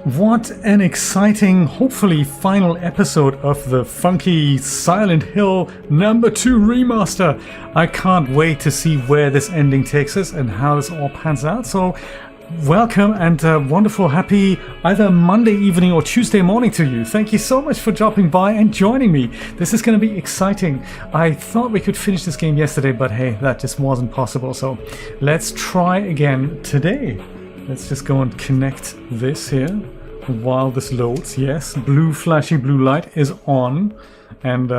What an exciting, hopefully final episode of the funky Silent Hill #2 remaster. I can't wait to see where this ending takes us and how this all pans out. So welcome and wonderful happy either Monday evening or Tuesday morning to you. Thank you so much for dropping by and joining me. This is going to be exciting. I thought we could finish this game yesterday, but hey, that just wasn't possible. So let's try again today. Let's just go and connect this here while this loads. Yes, blue flashy blue light is on, and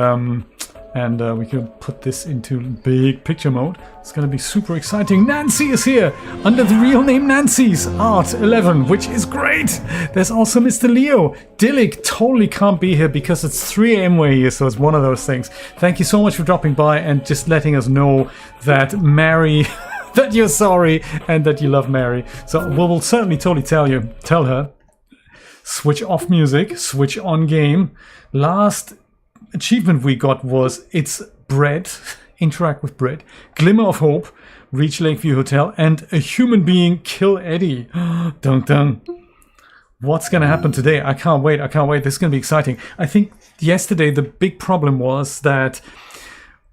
we can put this into big picture mode. It's going to be super exciting. Nancy is here under the real name Nancy's Art 11, which is great. There's also Mr. Leo. Dillick totally can't be here because it's 3 a.m. where he is, so it's one of those things. Thank you so much for dropping by and just letting us know that Mary that you're sorry and that you love Mary. So we'll certainly totally tell her. Switch off music, switch on game. Last achievement we got was It's Bread, interact with Bread, Glimmer of Hope, reach Lakeview Hotel, and a human being kill Eddie. Dun dun. What's gonna happen today? I can't wait. This is gonna be exciting. I think yesterday the big problem was that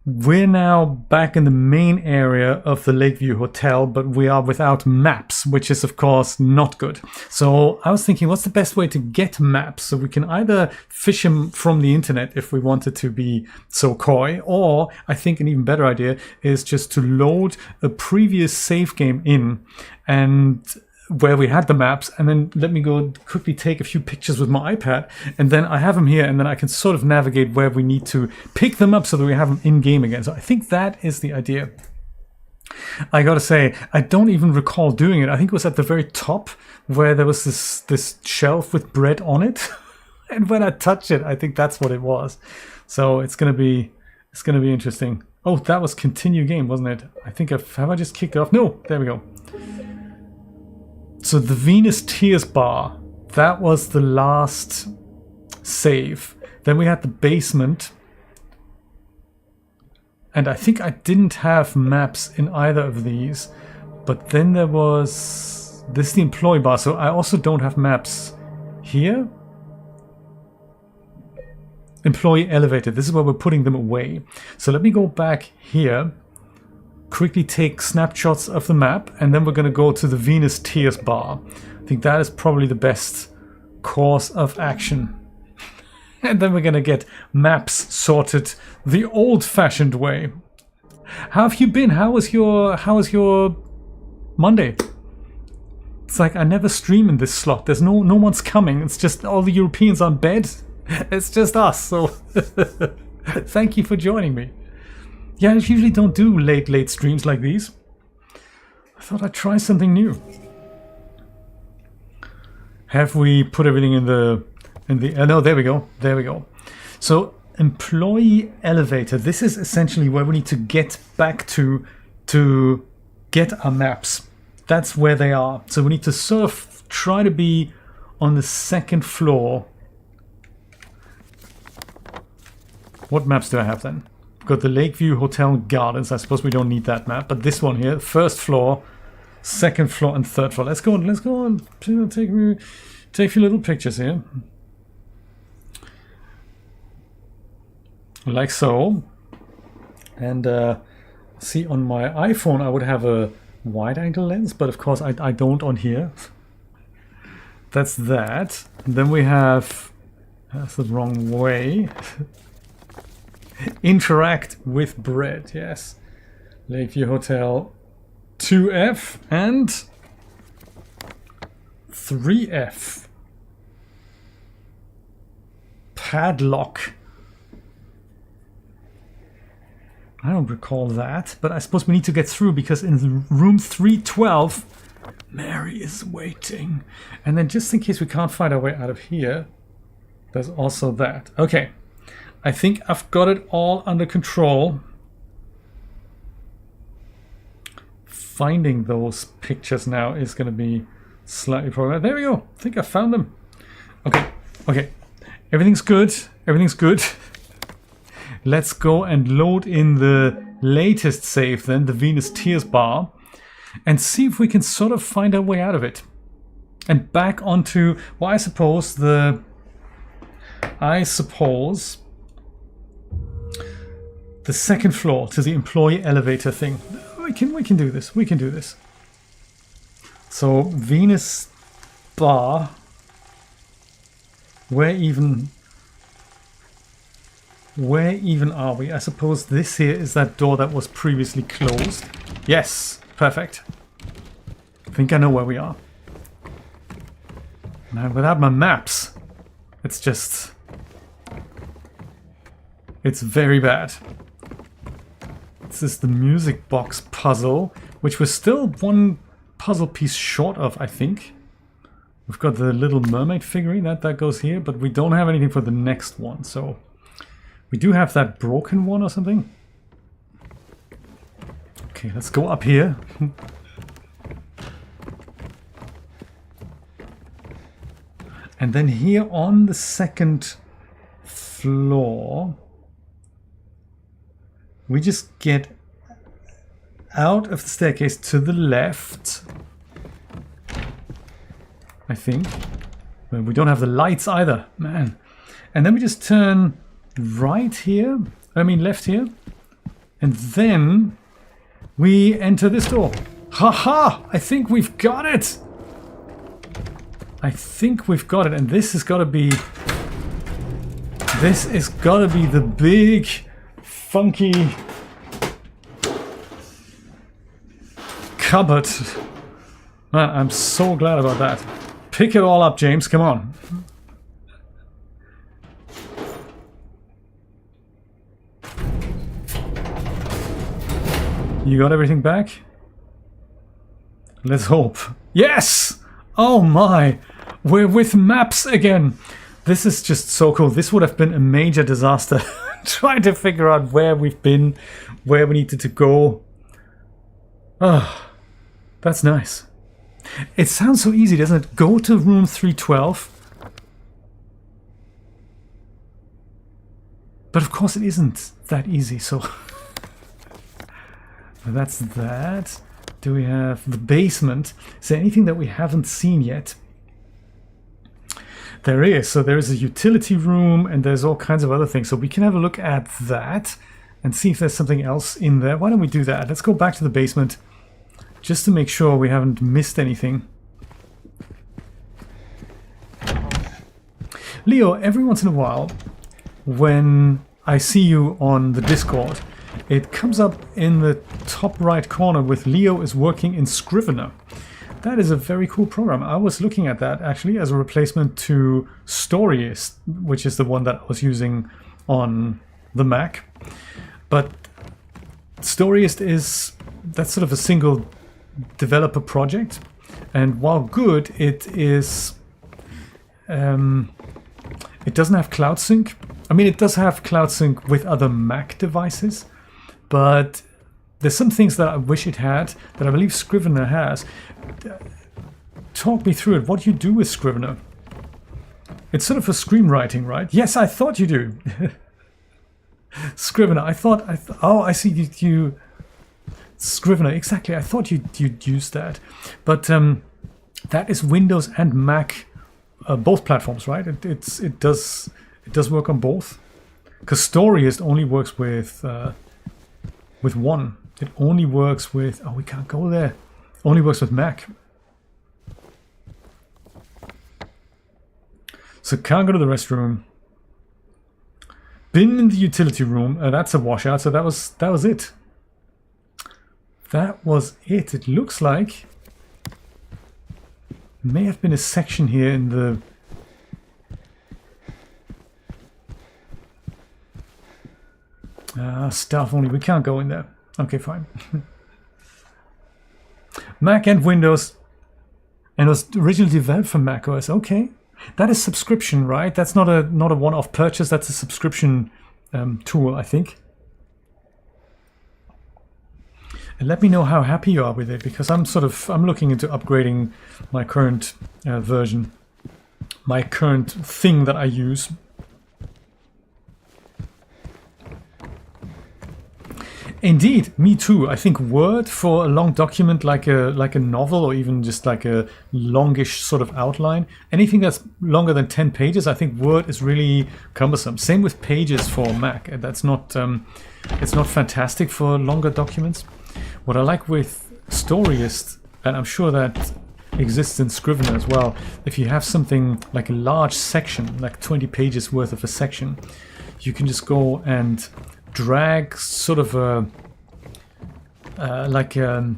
we're now back in the main area of the Lakeview Hotel, but we are without maps, which is of course not good. So I was thinking, what's the best way to get maps? So we can either fish them from the internet if we wanted to be so coy, or I think an even better idea is just to load a previous save game in and where we had the maps, and then let me go quickly take a few pictures with my iPad, and then I have them here, and then I can sort of navigate where we need to pick them up so that we have them in game again. So I think that is the idea. I gotta say, I don't even recall doing it. I think it was at the very top where there was this shelf with bread on it, and when I touched it, I think that's what it was. So it's gonna be interesting. Oh, that was continue game, wasn't it? I think have I just kicked it off? No, there we go. So the Venus Tears bar, that was the last save. Then we had the basement. And I think I didn't have maps in either of these. But then there was... This is the employee bar, so I also don't have maps here. Employee elevator, this is where we're putting them away. So let me go back here. Quickly take snapshots of the map, and then we're going to go to the Venus Tears bar. I think that is probably the best course of action. And then we're going to get maps sorted the old-fashioned way. How have you been? How was your Monday? It's like I never stream in this slot. There's no one's coming. It's just all the Europeans on bed. It's just us. So thank you for joining me. Yeah, I usually don't do late streams like these. I thought I'd try something new. Have we put everything in the no, there we go. So employee elevator, this is essentially where we need to get back to get our maps. That's where they are. So we need to sort of try to be on the second floor. What maps do I have then? Got the Lakeview Hotel Gardens. I suppose we don't need that map, but this one here, first floor, second floor, and third floor. Let's go on. Take a few little pictures here, like so. And see, on my iPhone, I would have a wide-angle lens, but of course I don't on here. That's that. And then we have. That's the wrong way. Interact with bread, yes. Lakeview Hotel 2F and 3F. Padlock. I don't recall that, but I suppose we need to get through because in room 312, Mary is waiting. And then just in case we can't find our way out of here, there's also that. Okay. I think I've got it all under control. Finding those pictures now is going to be slightly problematic. There we go. I think I found them. Okay. Everything's good. Let's go and load in the latest save then, the Venus Tears bar, and see if we can sort of find our way out of it. and back onto, well, I suppose the second floor to the employee elevator thing. We can do this. We can do this. So Venus Bar. Where even are we? I suppose this here is that door that was previously closed. Yes, perfect. I think I know where we are. Now, without my maps, it's very bad. This is the music box puzzle, which we're still one puzzle piece short of, I think. We've got the Little Mermaid figurine, that goes here, but we don't have anything for the next one, so... We do have that broken one or something. Okay, let's go up here. And then here on the second floor, we just get out of the staircase to the left, I think. Well, we don't have the lights either, man. And then we just turn right here, left here, and then we enter this door. Haha! I think we've got it! I think we've got it, and this has got to be... This has got to be the big, funky cupboard. Man, I'm so glad about that. Pick it all up, James, come on. You got everything back? Let's hope. Yes! Oh my! We're with maps again! This is just so cool. This would have been a major disaster. Trying to figure out where we've been, where we needed to go. Ah, that's nice. It sounds so easy, doesn't it? Go to room 312. But of course it isn't that easy, so... That's that. Do we have the basement? Is there anything that we haven't seen yet? There is. So there is a utility room and there's all kinds of other things. So we can have a look at that and see if there's something else in there. Why don't we do that? Let's go back to the basement just to make sure we haven't missed anything. Leo, every once in a while, when I see you on the Discord, it comes up in the top right corner with Leo is working in Scrivener. That is a very cool program. I was looking at that actually as a replacement to Storyist, which is the one that I was using on the Mac. But Storyist that's sort of a single developer project. And while good, it doesn't have cloud sync. I mean, it does have cloud sync with other Mac devices. But there's some things that I wish it had that I believe Scrivener has. Talk me through it. What do you do with Scrivener? It's sort of for screenwriting, right? Yes, I thought you do. Scrivener. Oh, I see. You Scrivener. Exactly. I thought you'd use that. But that is Windows and Mac, both platforms, right? It does work on both. Because Storyist only works with one. It only works with... Oh, we can't go there. Only works with Mac. So can't go to the restroom. Been in the utility room. That's a washout. So that was it. That was it. It looks like... May have been a section here in the... Staff only. We can't go in there. Okay, fine. Mac and Windows. And it was originally developed for Mac OS. Okay. That is subscription, right? That's not a one-off purchase. That's a subscription tool, I think. And let me know how happy you are with it, because I'm looking into upgrading my current version. My current thing that I use. Indeed, me too. I think Word for a long document like a novel or even just like a longish sort of outline, anything that's longer than 10 pages, I think Word is really cumbersome. Same with Pages for Mac. That's not it's not fantastic for longer documents. What I like with Storyist, and I'm sure that exists in Scrivener as well, if you have something like a large section, like 20 pages worth of a section, you can just go and drag sort of a like a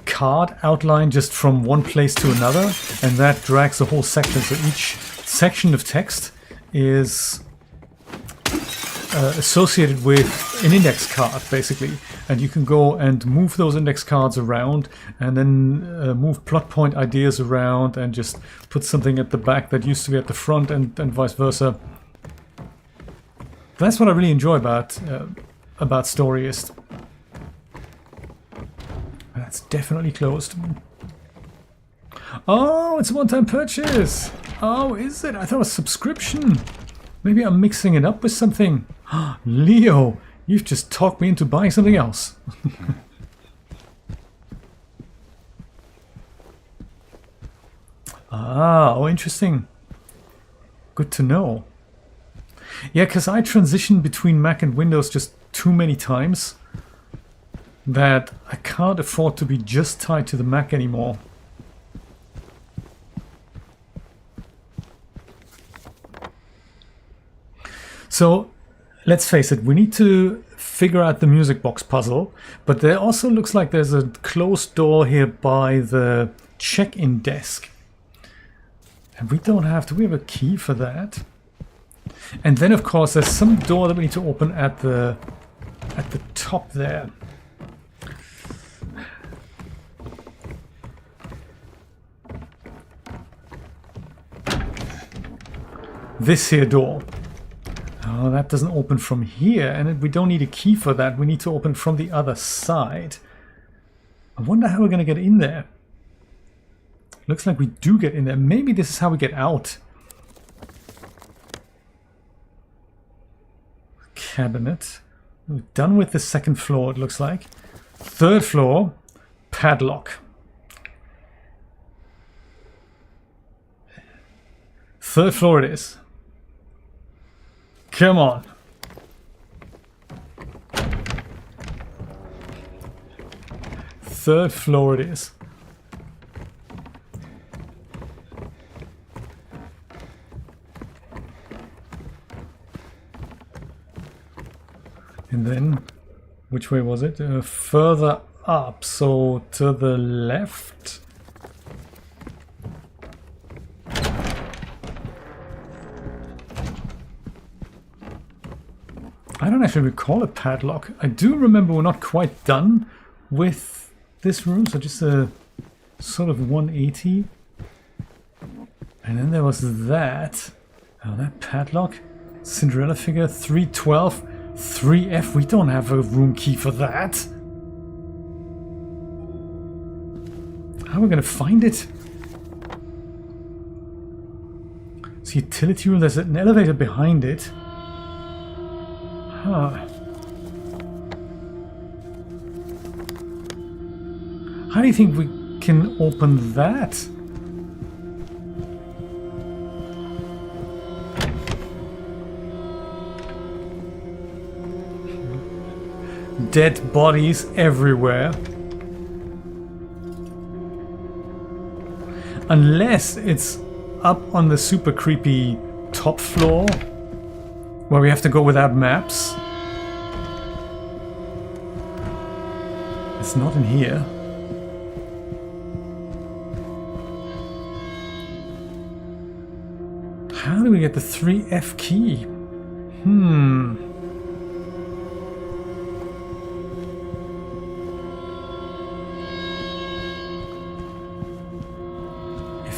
card outline just from one place to another, and that drags the whole section. So each section of text is associated with an index card, basically, and you can go and move those index cards around and then move plot point ideas around and just put something at the back that used to be at the front, and vice versa. That's what I really enjoy about Storyist. That's definitely closed. Oh, it's a one-time purchase. Oh, is it? I thought it was subscription. Maybe I'm mixing it up with something. Leo, you've just talked me into buying something else. Oh, interesting. Good to know. Yeah, because I transitioned between Mac and Windows just too many times that I can't afford to be just tied to the Mac anymore. So, let's face it, we need to figure out the music box puzzle, but there also looks like there's a closed door here by the check-in desk. And we don't have, do we have a key for that? And then, of course, there's some door that we need to open at the top there. This here door. Oh, that doesn't open from here, and we don't need a key for that. We need to open from the other side. I wonder how we're going to get in there. Looks like we do get in there. Maybe this is how we get out. Cabinet. We're done with the second floor, it looks like. Third floor, padlock. Third floor it is. Come on. Third floor it is. And then, which way was it? Further up, so to the left. I don't actually recall a padlock. I do remember we're not quite done with this room, so just a sort of 180. And then there was that. Oh, that padlock. Cinderella figure, 312. 3F, we don't have a room key for that. How are we going to find it? It's a utility room, there's an elevator behind it. Huh. How do you think we can open that? Dead bodies everywhere. Unless it's up on the super creepy top floor where we have to go without maps. It's not in here. How do we get the 3F key?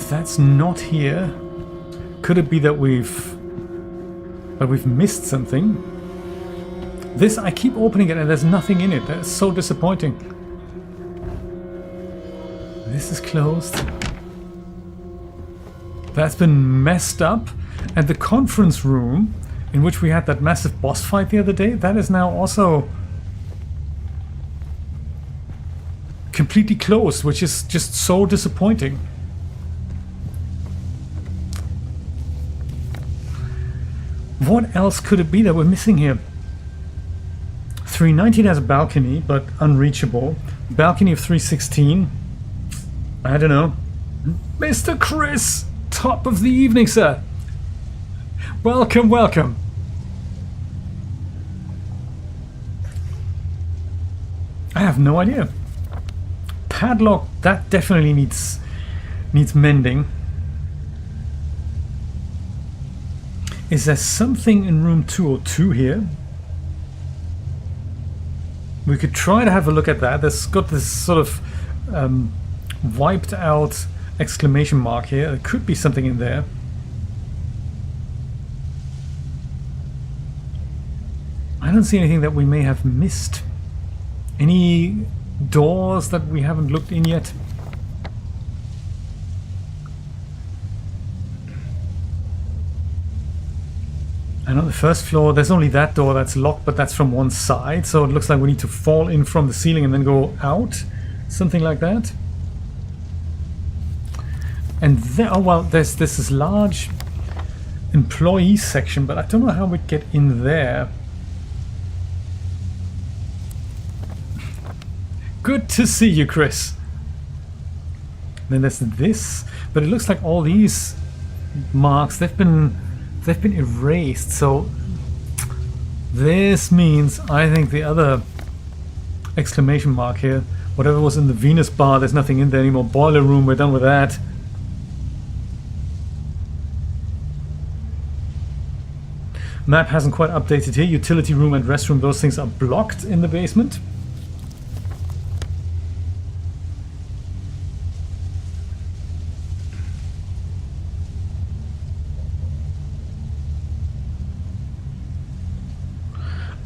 That's not here. Could it be that we've missed something? This, I keep opening it and there's nothing in it. That's so disappointing. This is closed. That's been messed up. And the conference room in which we had that massive boss fight the other day, that is now also completely closed, which is just so disappointing. What else could it be that we're missing here? 319 has a balcony, but unreachable. Balcony of 316. I don't know. Mr. Chris! Top of the evening, sir! Welcome, welcome! I have no idea. Padlock, that definitely needs mending. Is there something in room 202 here? We could try to have a look at that. There's got this sort of wiped out exclamation mark here. There could be something in there. I don't see anything that we may have missed. Any doors that we haven't looked in yet? And on the first floor, there's only that door that's locked, but that's from one side, so it looks like we need to fall in from the ceiling and then go out. Something like that. And there, oh well, there's this large employee section, but I don't know how we'd get in there. Good to see you, Chris. Then there's this, but it looks like all these marks, they've been erased, so this means I think the other exclamation mark here, whatever was in the Venus bar, there's nothing in there anymore. Boiler room, we're done with that. Map hasn't quite updated here. Utility room and restroom, those things are blocked in the basement.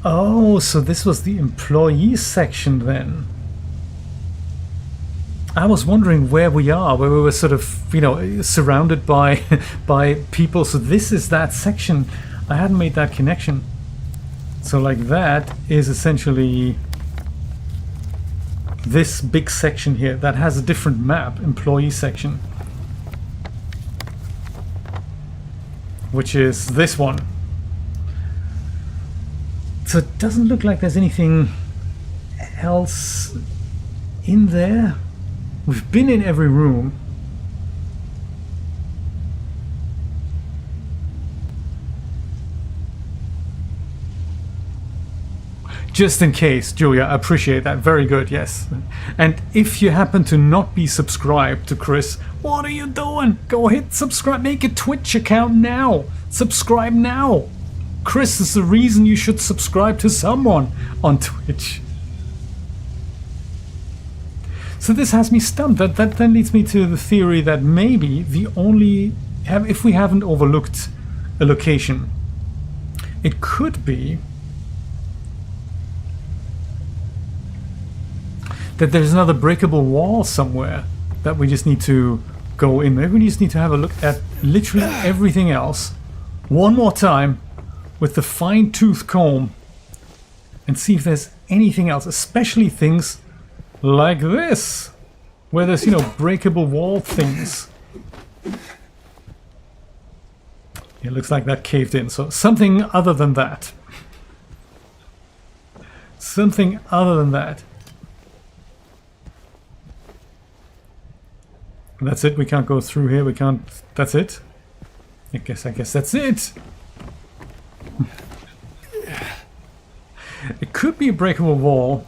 Oh, so this was the employee section then. I was wondering where we are, where we were sort of, you know, surrounded by by people. So this is that section. I hadn't made that connection. So like that is essentially this big section here that has a different map, employee section, which is this one. So it doesn't look like there's anything else in there. We've been in every room. Just in case, Julia, I appreciate that. Very good, yes. And if you happen to not be subscribed to Chris, what are you doing? Go hit subscribe, make a Twitch account now. Subscribe now. Chris is the reason you should subscribe to someone on Twitch. So this has me stumped. That then leads me to the theory that maybe the only, if we haven't overlooked a location, it could be that there's another breakable wall somewhere that we just need to go in. Maybe we just need to have a look at literally everything else one more time with the fine-tooth comb and see if there's anything else, especially things like this, where there's, you know, breakable wall things. It looks like that caved in, so something other than that. Something other than that. That's it, we can't go through here, we can't, that's it. I guess that's it. It could be a breakable wall,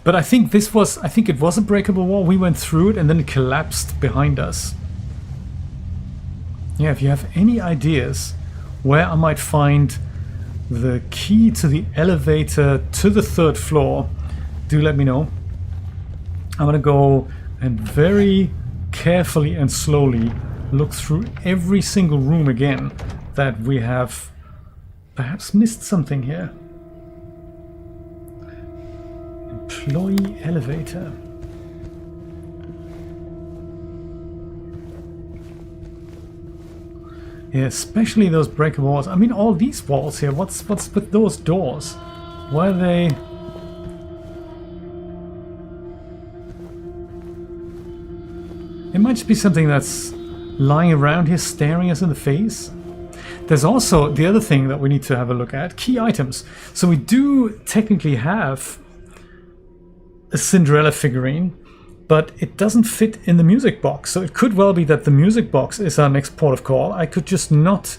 but I think it was a breakable wall. We went through it and then it collapsed behind us. Yeah, if you have any ideas where I might find the key to the elevator to the 3rd floor, do let me know. I'm gonna go and very carefully and slowly look through every single room again that we have perhaps missed something here. Employee elevator. Yeah, especially those breaker walls. I mean, all these walls here. What's with those doors? Why are they... It might just be something that's lying around here staring us in the face. There's also the other thing that we need to have a look at. Key items. So we do technically have a Cinderella figurine, but it doesn't fit in the music box. So it could well be that the music box is our next port of call. I could just not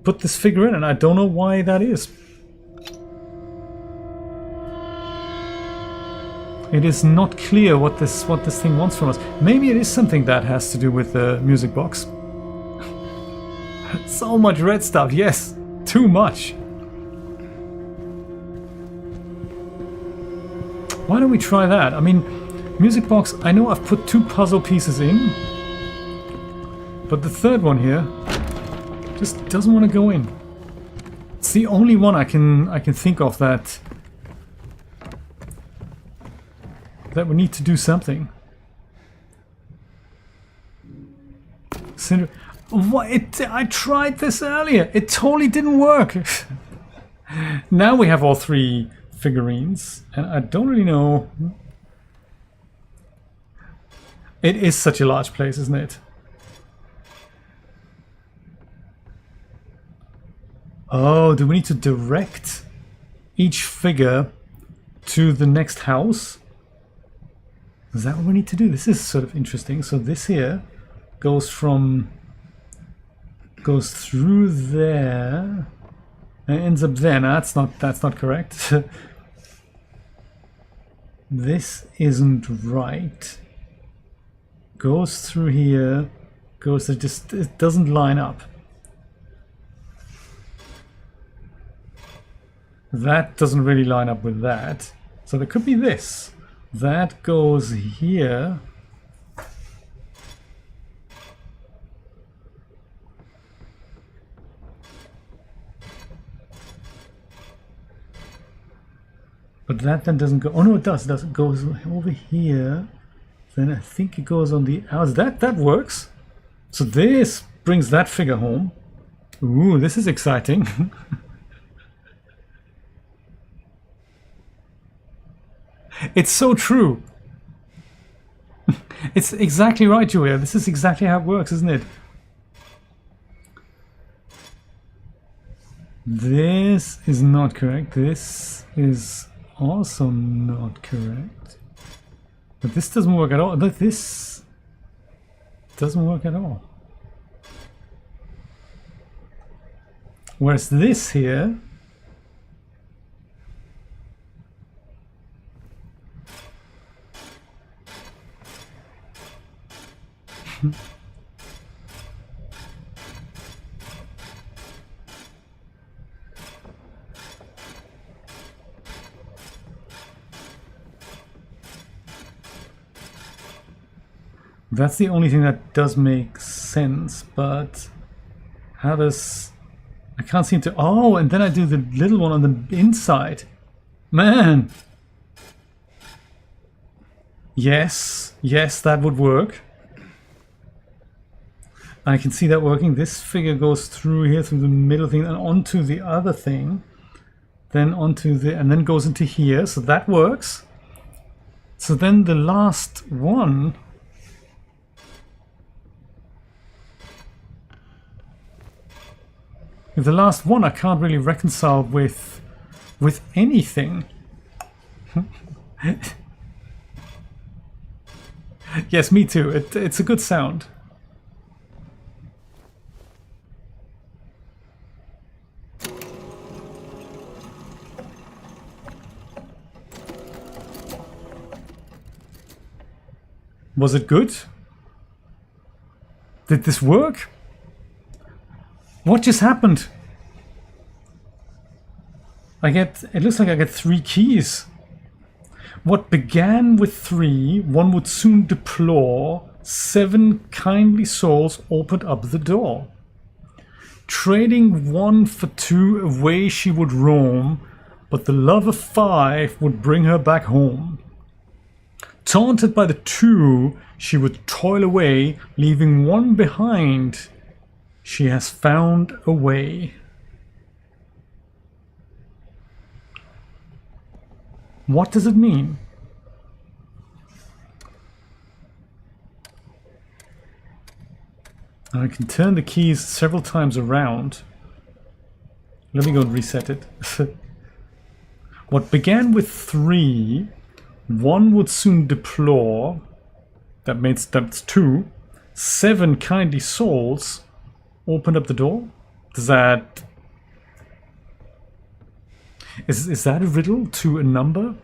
put this figure in, and I don't know why that is. It is not clear what this thing wants from us. Maybe it is something that has to do with the music box. So much red stuff, yes, too much. Why don't we try that? I mean, music box, I know I've put 2 puzzle pieces in, but the third one here just doesn't want to go in. It's the only one I can think of that we need to do something. What? I tried this earlier. It totally didn't work. Now we have all 3 figurines, and I don't really know. It is such a large place, isn't it? Oh, do we need to direct each figure to the next house? Is that what we need to do? This is sort of interesting. So this here goes through there and ends up there. No, that's not correct. This isn't right. Goes through here, goes to just, it doesn't line up. That doesn't really line up with that. So there could be this. That goes here. But that then doesn't go. Oh no, it does. It goes over here. Then I think it goes on the outs. That works. So this brings that figure home. Ooh, this is exciting. It's so true. It's exactly right, Julia. This is exactly how it works, isn't it? This is not correct. This is also not correct. But this doesn't work at all. This doesn't work at all. Whereas this here... That's the only thing that does make sense, but how does... I can't seem to... Oh, and then I do the little one on the inside. Man! Yes, yes, that would work. I can see that working. This figure goes through here, through the middle thing, and onto the other thing. Then onto the... and then goes into here, so that works. So then the last one... The last one I can't really reconcile with anything. Yes, me too. It's a good sound. Was it good? Did this work? What just happened? It looks like I get 3 keys. What began with 3, one would soon deplore, 7 kindly souls opened up the door. Trading 1 for 2, away she would roam, but the love of 5 would bring her back home. Taunted by the 2, she would toil away, leaving 1 behind. She has found a way. What does it mean? I can turn the keys several times around. Let me go and reset it. What began with 3, 1 would soon deplore. That's 2. 7 kindly souls opened up the door. Does that... Is that a riddle to a number?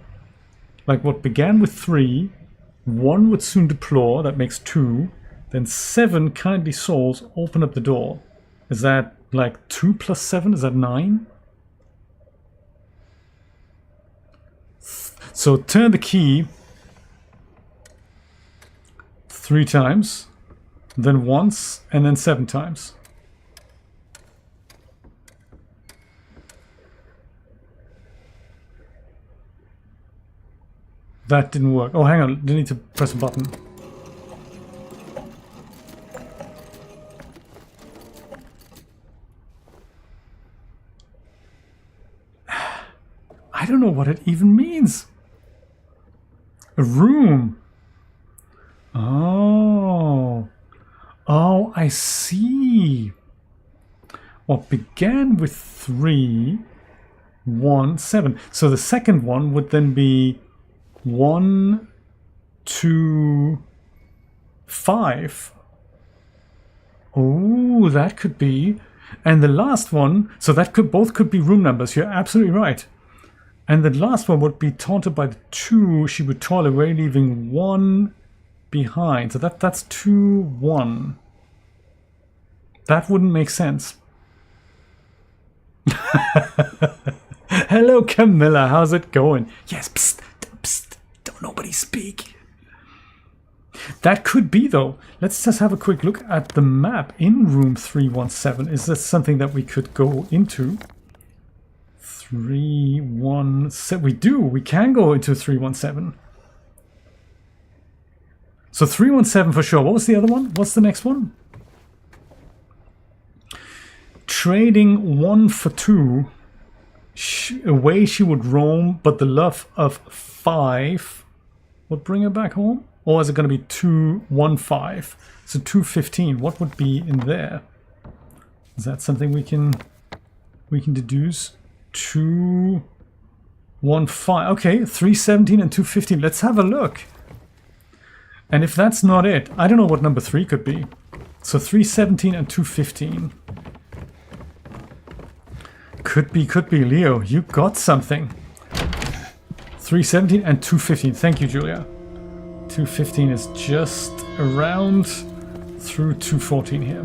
Like what began with 3, 1 would soon deplore, that makes 2. Then 7 kindly souls open up the door. Is that like 2 plus 7? Is that 9? So turn the key 3 times, then once, and then 7 times. That didn't work. Oh, hang on. I need to press a button. I don't know what it even means. A room. Oh. Oh, I see. What began with 3, 1, 7. So the second one would then be 1, 2, 5. Oh, that could be. And the last one, so that both could be room numbers. You're absolutely right. And the last one would be taunted by the 2. She would toil away, leaving 1 behind. So that's 2, 1. That wouldn't make sense. Hello, Camilla. How's it going? Yes, psst, psst. Don't nobody speak. That could be, though. Let's just have a quick look at the map in room 317. Is this something that we could go into? 317. We do. We can go into 317. So 317 for sure. What was the other one? What's the next one? Trading 1 for 2. Away she would roam, but the love of 5 would bring her back home. Or is it going to be 215? So 215. What would be in there? Is that something we can deduce? 215. Okay, 317 and 215. Let's have a look. And if that's not it, I don't know what number 3 could be. So 317 and 215. Could be, Leo. You got something. 317 and 215. Thank you, Julia. 215 is just around through 214 here.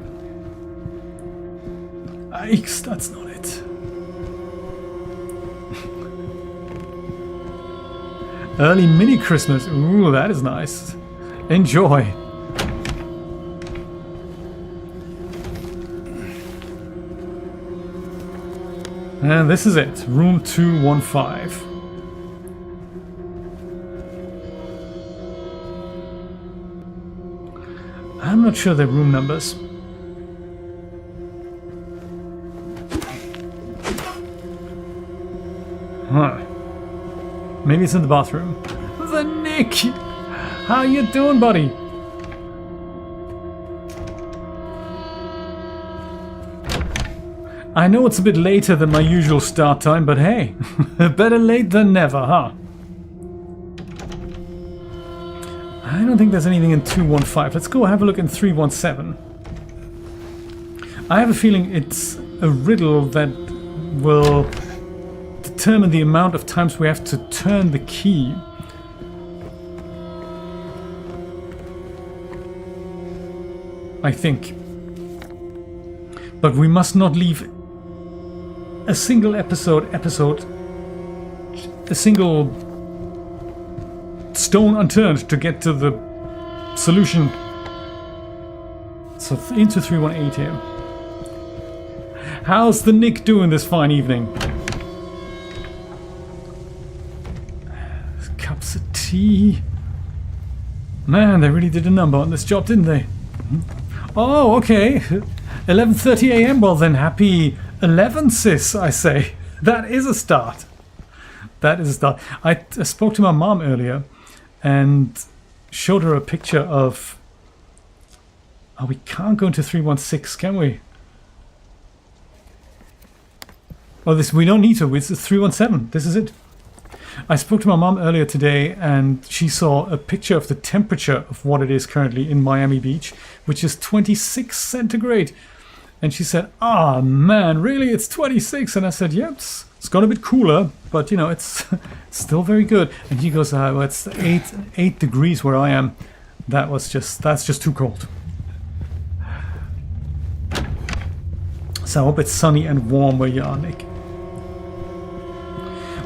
Yikes, that's not it. Early mini Christmas. Ooh, that is nice. Enjoy. And this is it. Room 215. I'm not sure they're room numbers. Huh. Maybe it's in the bathroom. The Nick! How you doing, buddy? I know it's a bit later than my usual start time, but hey, better late than never, huh? I don't think there's anything in 215. Let's go have a look in 317. I have a feeling it's a riddle that will determine the amount of times we have to turn the key. I think. But we must not leave a single a single stone unturned to get to the solution. So into 318 here. How's the Nick doing this fine evening? Cups of tea. Man, they really did a number on this job, didn't they? Oh, okay. 11:30 a.m. Well then, happy 11, sis, I say. That is a start. That is a start. I spoke to my mom earlier and showed her a picture of... Oh, we can't go into 316, can we? Oh, this, we don't need to. It's 317. This is it. I spoke to my mom earlier today and she saw a picture of the temperature of what it is currently in Miami Beach, which is 26 centigrade. And she said, "Ah, man, really? It's 26?" And I said, "Yeah, it's got a bit cooler, but you know, it's still very good." And he goes, "Well, it's 8 degrees where I am. That's just too cold." So I hope it's sunny and warm where you are, Nick.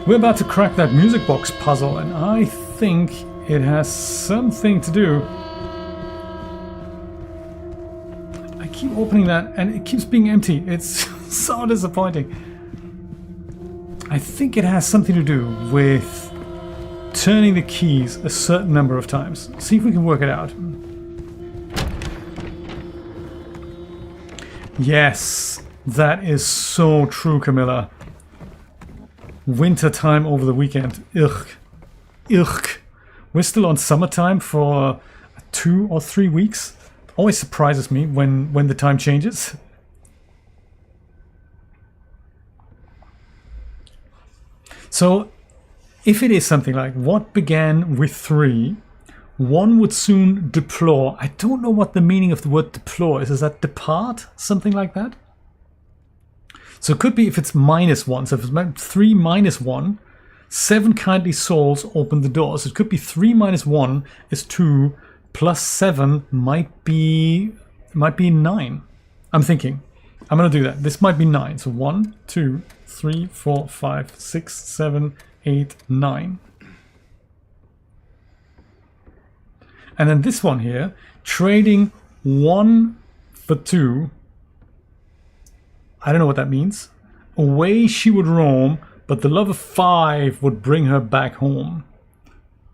We're about to crack that music box puzzle, and I think it has something to do. I keep opening that and it keeps being empty. It's so disappointing. I think it has something to do with turning the keys a certain number of times. See if we can work it out. Yes, that is so true, Camilla. Winter time over the weekend. Ugh. Ugh. We're still on summertime for 2 or 3 weeks. Always surprises me when the time changes. So, if it is something like what began with 3, one would soon deplore. I don't know what the meaning of the word deplore is. Is that depart? Something like that? So it could be if it's -1. So if it's 3 minus 1, 7 kindly souls open the door. So it could be 3 minus 1 is 2, plus 7 might be 9. I'm thinking. I'm going to do that. This might be 9. So 1, 2, 3, 4, 5, 6, 7, 8, 9. And then this one here, trading 1 for 2. I don't know what that means. Away she would roam, but the love of 5 would bring her back home.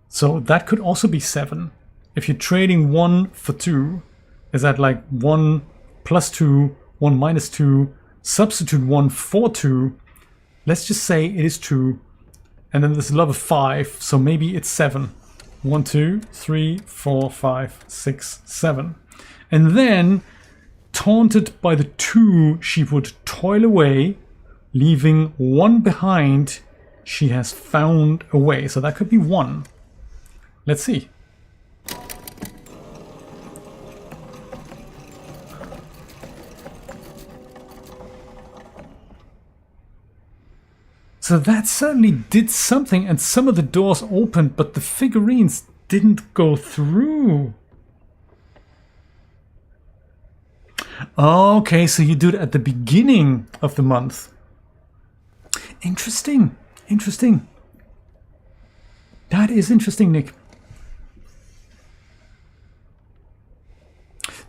So that could also be 7. If you're trading 1 for 2, is that like 1 plus 2, 1 minus 2, substitute 1 for 2. Let's just say it is 2. And then there's love of 5, so maybe it's 7. 1, 2, 3, 4, 5, 6, 7. And then, taunted by the 2, she would toil away, leaving 1 behind. She has found a way. So that could be 1. Let's see. So that certainly did something, and some of the doors opened, but the figurines didn't go through. Okay, so you do it at the beginning of the month. Interesting. Interesting. That is interesting, Nick.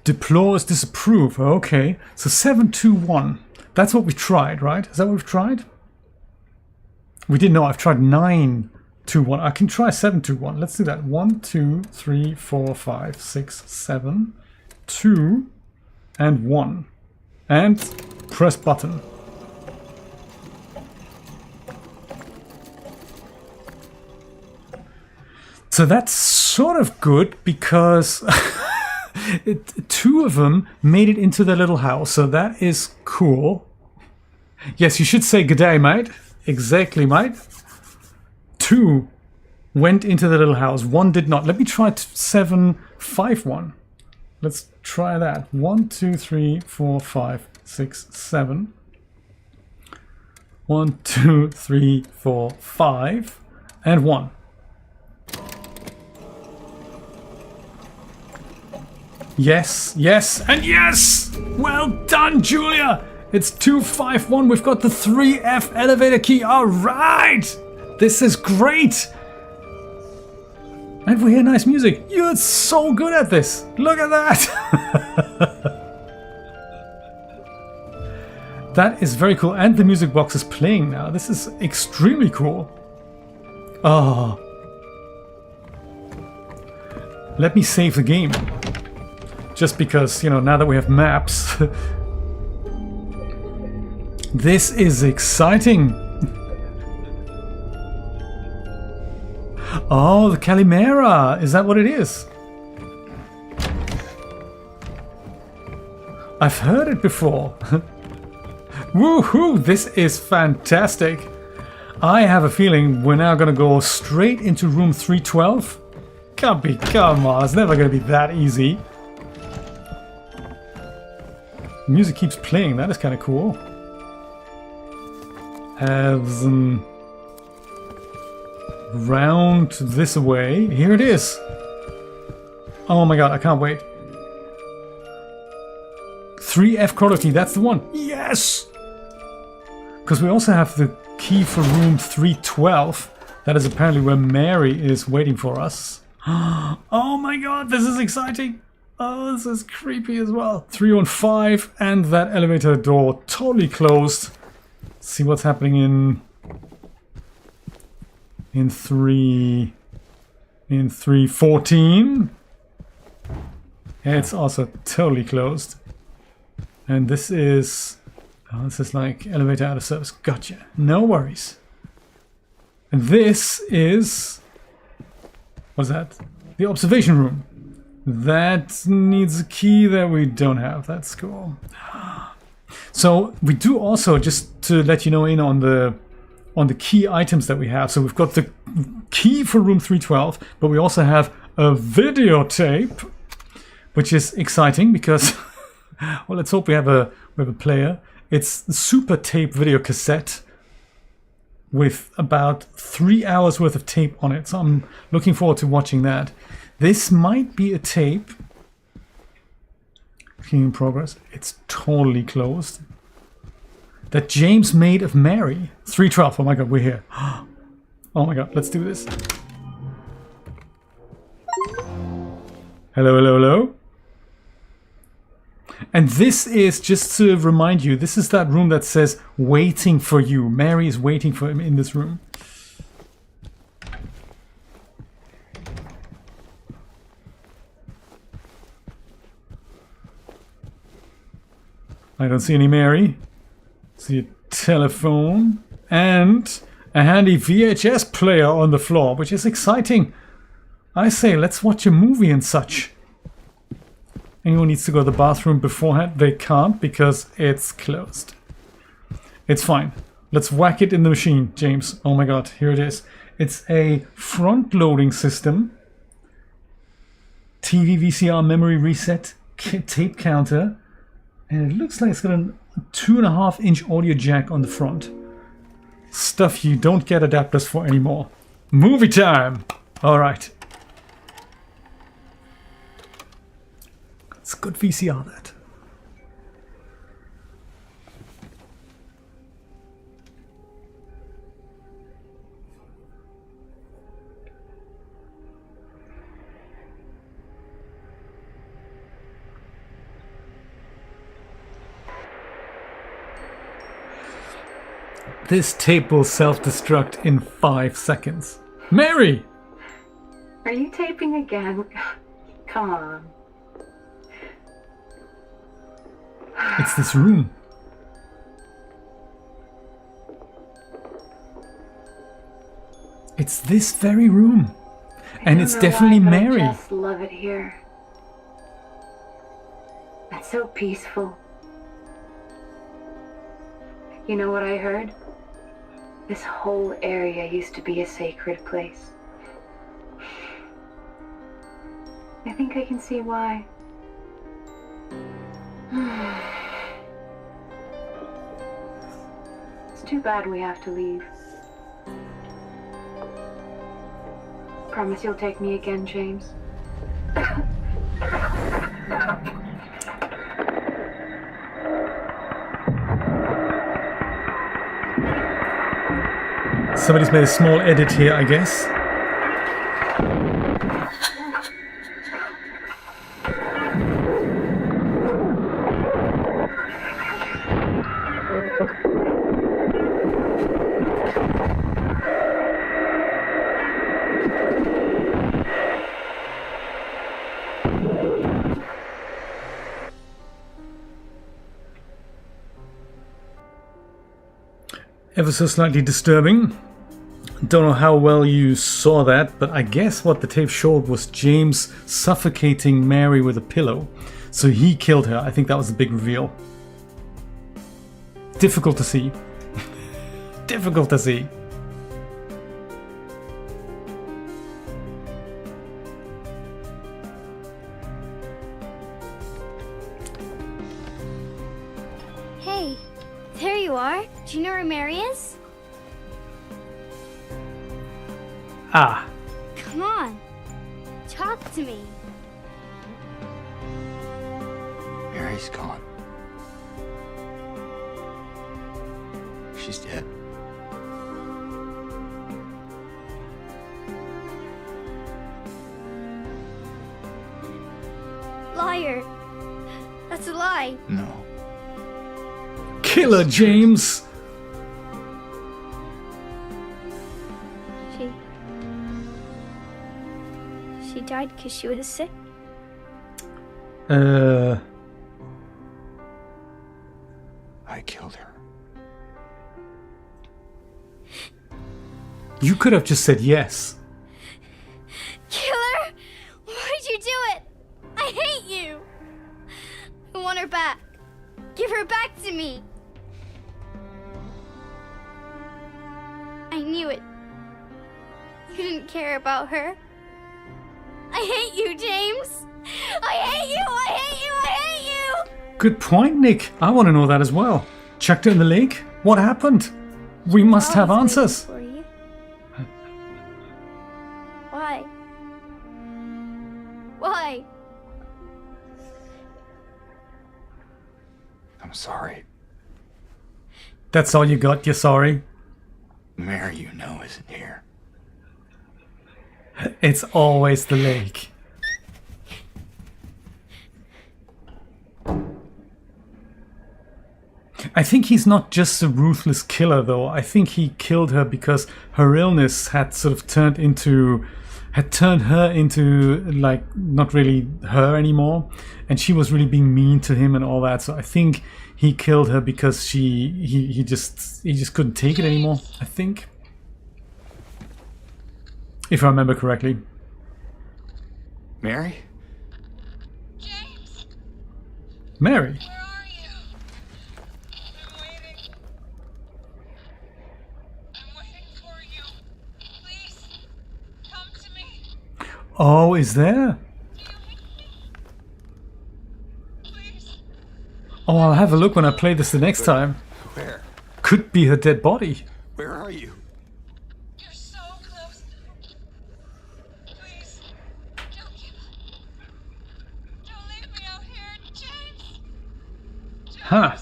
Deplore is disapprove. Okay, so 7, 2, 1. That's what we tried, right? Is that what we've tried? We didn't know. I've tried 9, 2, 1. I can try 7, 2, 1. Let's do that. 1, 2, 3, 4, 5, 6, 7, 2, and 1. And press button. So that's sort of good because 2 of them made it into their little house. So that is cool. Yes, you should say good day, mate. Exactly, mate. 2 went into the little house. 1 did not. Let me try 7, 5, 1. Let's try that. 1, 2, 3, 4, 5, 6, 7. 1, 2, 3, 4, 5. And 1. Yes, yes, and yes! Well done, Julia! It's 2, 5, 1. We've got the 3F elevator key. All right! This is great! And we hear nice music. You're so good at this. Look at that! That is very cool. And the music box is playing now. This is extremely cool. Oh. Let me save the game. Just because, you know, now that we have maps, This is exciting. Oh, the Calimera. Is that what it is? I've heard it before. Woohoo! This is fantastic. I have a feeling we're now going to go straight into room 312. Come on, it's never going to be that easy. Music keeps playing, that is kind of cool. Have some round this way. Here it is. Oh my god, I can't wait. 3F quality, that's the one. Yes! Because we also have the key for room 312. That is apparently where Mary is waiting for us. Oh my god, this is exciting. Oh, this is creepy as well. 315 and that elevator door totally closed. Let's see what's happening in 314. It's also totally closed. And this is like elevator out of service. Gotcha. No worries. And this is, what's that? The observation room. That needs a key that we don't have. That's cool. So we do also, just to let you know in on the key items that we have. So we've got the key for room 312, but we also have a videotape, which is exciting because well, let's hope we have a player. It's the super tape video cassette with about 3 hours worth of tape on it. So I'm looking forward to watching that. This might be a tape. Key in progress. It's totally closed. That James made of Mary. 312. Oh my god, we're here. Oh my god, let's do this. Hello, hello, hello. And this is, just to remind you, this is that room that says waiting for you. Mary is waiting for him in this room. I don't see any Mary. See a telephone and a handy VHS player on the floor, which is exciting. I say, let's watch a movie and such. Anyone needs to go to the bathroom beforehand? They can't because it's closed. It's fine. Let's whack it in the machine, James. Oh my god, here it is. It's a front-loading system. TV, VCR, memory reset, tape counter. And it looks like it's got a 2.5-inch audio jack on the front. Stuff you don't get adapters for anymore. Movie time! Alright. It's good VCR, that. This tape will self-destruct in 5 seconds. Mary! Are you taping again? Come on. It's this room. It's this very room. And it's definitely Mary. I just love it here. It's so peaceful. You know what I heard? This whole area used to be a sacred place. I think I can see why. It's too bad we have to leave. Promise you'll take me again, James. Somebody's made a small edit here, I guess. ever so slightly disturbing. Don't know how well you saw that, but I guess what the tape showed was James suffocating Mary with a pillow. So he killed her. I think that was the big reveal. Difficult to see. Difficult to see. Hey, there you are. Do you know where Mary is? Ah. Come on. Talk to me. Mary's gone. She's dead. Liar. That's a lie. No. Killer James! She died because she was sick? I killed her. You could have just said yes. Killer? Why'd you do it? I hate you! I want her back. Give her back to me. I knew it. You didn't care about her. I hate you, James! I hate you! I hate you! I hate you! Good point, Nick. I want to know that as well. Chucked her in the lake? What happened? We must have Always waiting answers. for you. Why? Why? I'm sorry. That's all you got, you're sorry? Mary, you know, isn't here. It's always the lake. I think he's not just a ruthless killer, though. I think he killed her because her illness had sort of turned her into like not really her anymore, and she was really being mean to him and all that. So I think he killed her because he just couldn't take it anymore. I think, if I remember correctly. Mary? James, Mary. where are you? I'm waiting. I'm waiting for you. Please, come to me. Oh, is there? Please. Oh, I'll have a look when I play this the next time. Where? Could be her dead body. Where are you? You're so close. Please, don't give up. Don't leave me out here, James. James. Huh.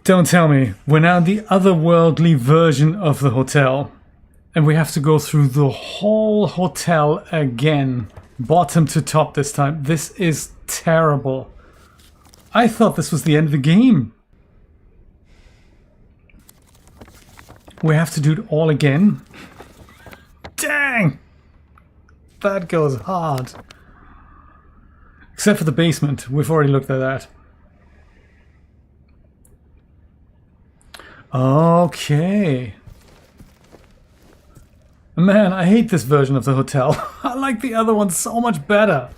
Don't tell me. We're now the otherworldly version of the hotel. And we have to go through the whole hotel again. Bottom to top this time. This is terrible. I thought this was the end of the game. We have to do it all again. Dang! That goes hard. Except for the basement. We've already looked at that. Okay. Man, I hate this version of the hotel. I like the other one so much better.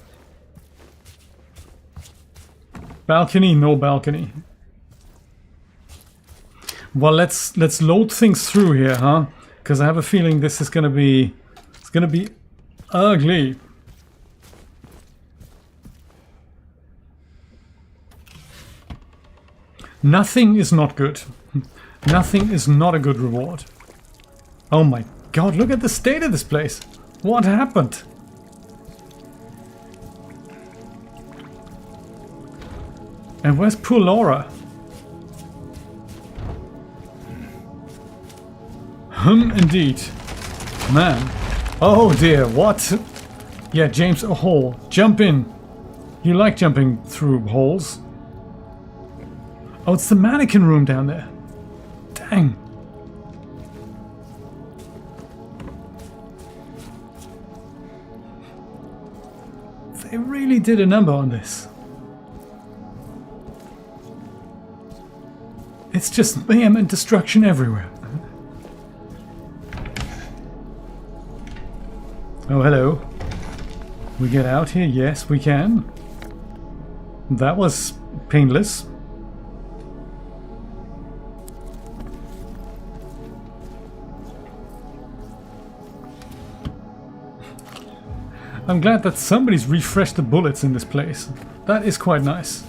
Balcony, no balcony. Well, let's load things through here, huh? Because I have a feeling this is gonna be ugly. Nothing is not good. Nothing is not a good reward. Oh my god, look at the state of this place. What happened? And where's poor Laura? Indeed. Man. Oh dear, what? Yeah, James, a hole. Jump in. You like jumping through holes. Oh, it's the mannequin room down there. Dang. They really did a number on this. It's just mayhem and destruction everywhere. Oh, hello. We get out here? Yes, we can. That was painless. I'm glad that somebody's refreshed the bullets in this place. That is quite nice.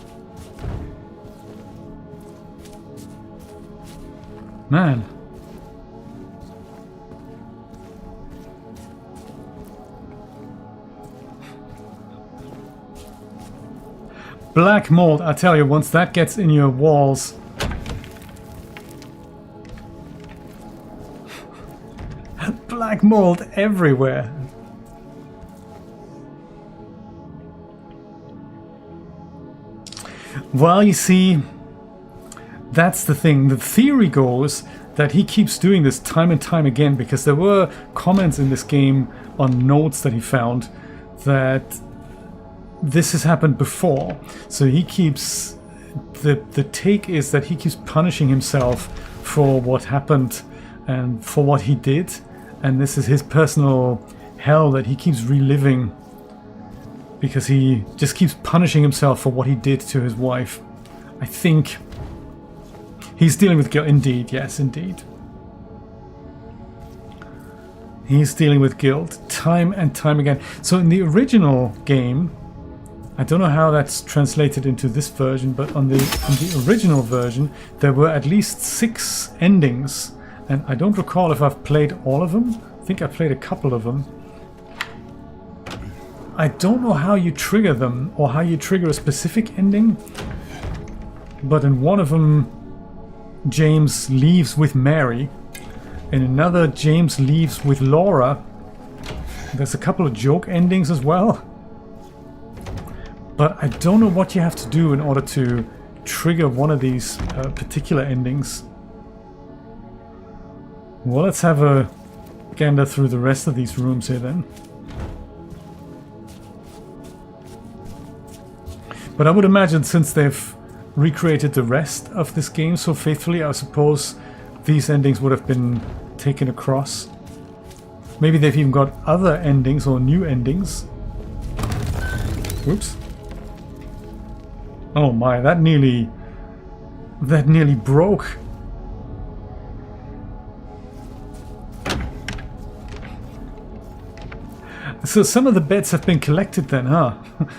Man. Black mold, I tell you, once that gets in your walls. Black mold everywhere. Well, you see, that's the thing. The theory goes that he keeps doing this time and time again because there were comments in this game on notes that he found that this has happened before. So he keeps... The take is that he keeps punishing himself for what happened and for what he did. And this is his personal hell that he keeps reliving because he just keeps punishing himself for what he did to his wife. I think he's dealing with guilt. Indeed, yes, indeed. He's dealing with guilt time and time again. So in the original game, I don't know how that's translated into this version, but in the original version, there were at least 6 endings. And I don't recall if I've played all of them. I think I played a couple of them. I don't know how you trigger them or how you trigger a specific ending. But in one of them, James leaves with Mary. In another, James leaves with Laura. There's a couple of joke endings as well. But I don't know what you have to do in order to trigger one of these particular endings. Well, let's have a gander through the rest of these rooms here then. But I would imagine since they've recreated the rest of this game so faithfully, I suppose these endings would have been taken across. Maybe they've even got other endings or new endings. Whoops. Oh my, that nearly broke. So some of the beds have been collected then, huh?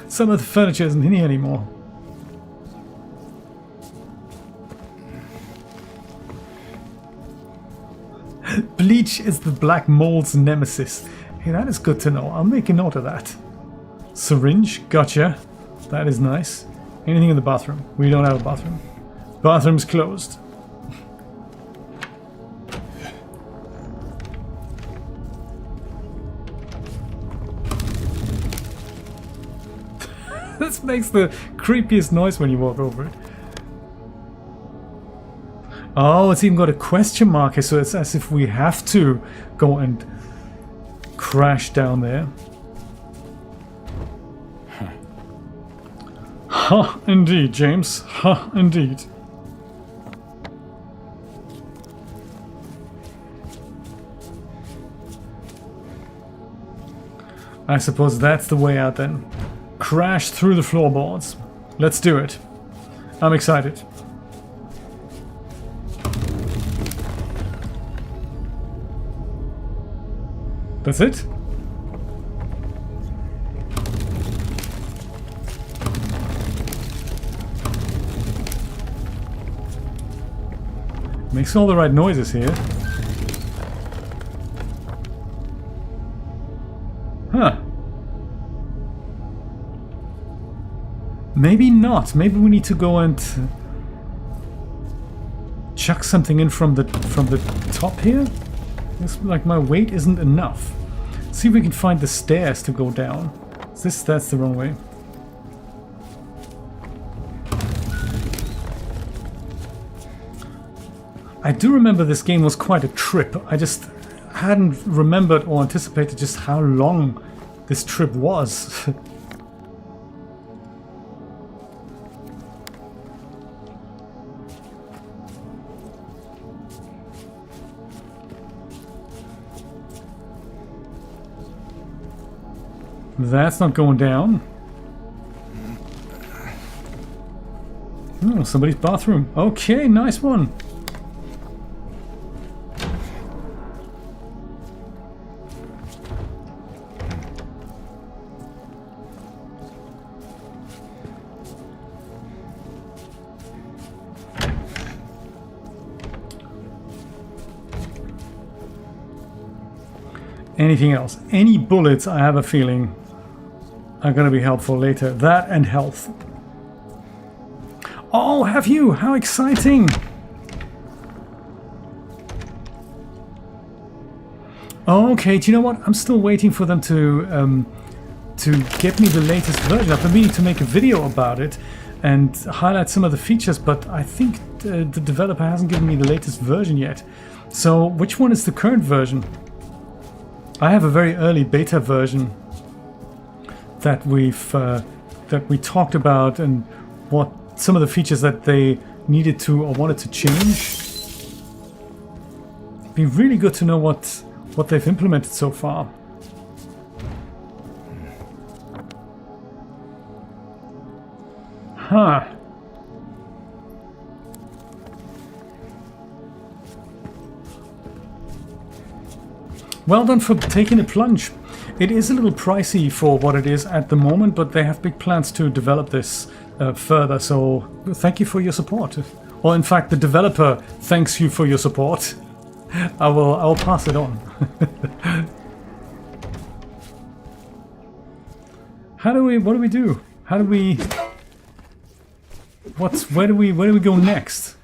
Some of the furniture isn't in here anymore. Bleach is the black mold's nemesis. Hey, that is good to know. I'll make a note of that. Syringe, gotcha. That is nice. Anything in the bathroom? We don't have a bathroom. Bathroom's closed. This makes the creepiest noise when you walk over it. Oh, it's even got a question mark here, so it's as if we have to go and crash down there. Ha, indeed, James. Ha, indeed. I suppose that's the way out then. Crash through the floorboards. Let's do it. I'm excited. That's it? Makes all the right noises here. Huh. Maybe not. Maybe we need to go and chuck something in from the top here. It's like my weight isn't enough. See if we can find the stairs to go down. That's the wrong way. I do remember this game was quite a trip. I just hadn't remembered or anticipated just how long this trip was. That's not going down. Oh, somebody's bathroom. Okay, nice one. Anything else? Any bullets, I have a feeling, are going to be helpful later. That and health. Oh, have you? How exciting! Okay, do you know what? I'm still waiting for them to get me the latest version. I've been meaning to make a video about it and highlight some of the features, but I think the developer hasn't given me the latest version yet. So, which one is the current version? I have a very early beta version that we talked about and what some of the features that they needed to or wanted to change. It'd be really good to know what they've implemented so far. Huh. Well done for taking the plunge. It is a little pricey for what it is at the moment, but they have big plans to develop this further, so thank you for your support. Or in fact, the developer thanks you for your support. I'll pass it on. What do we do? Where do we go next?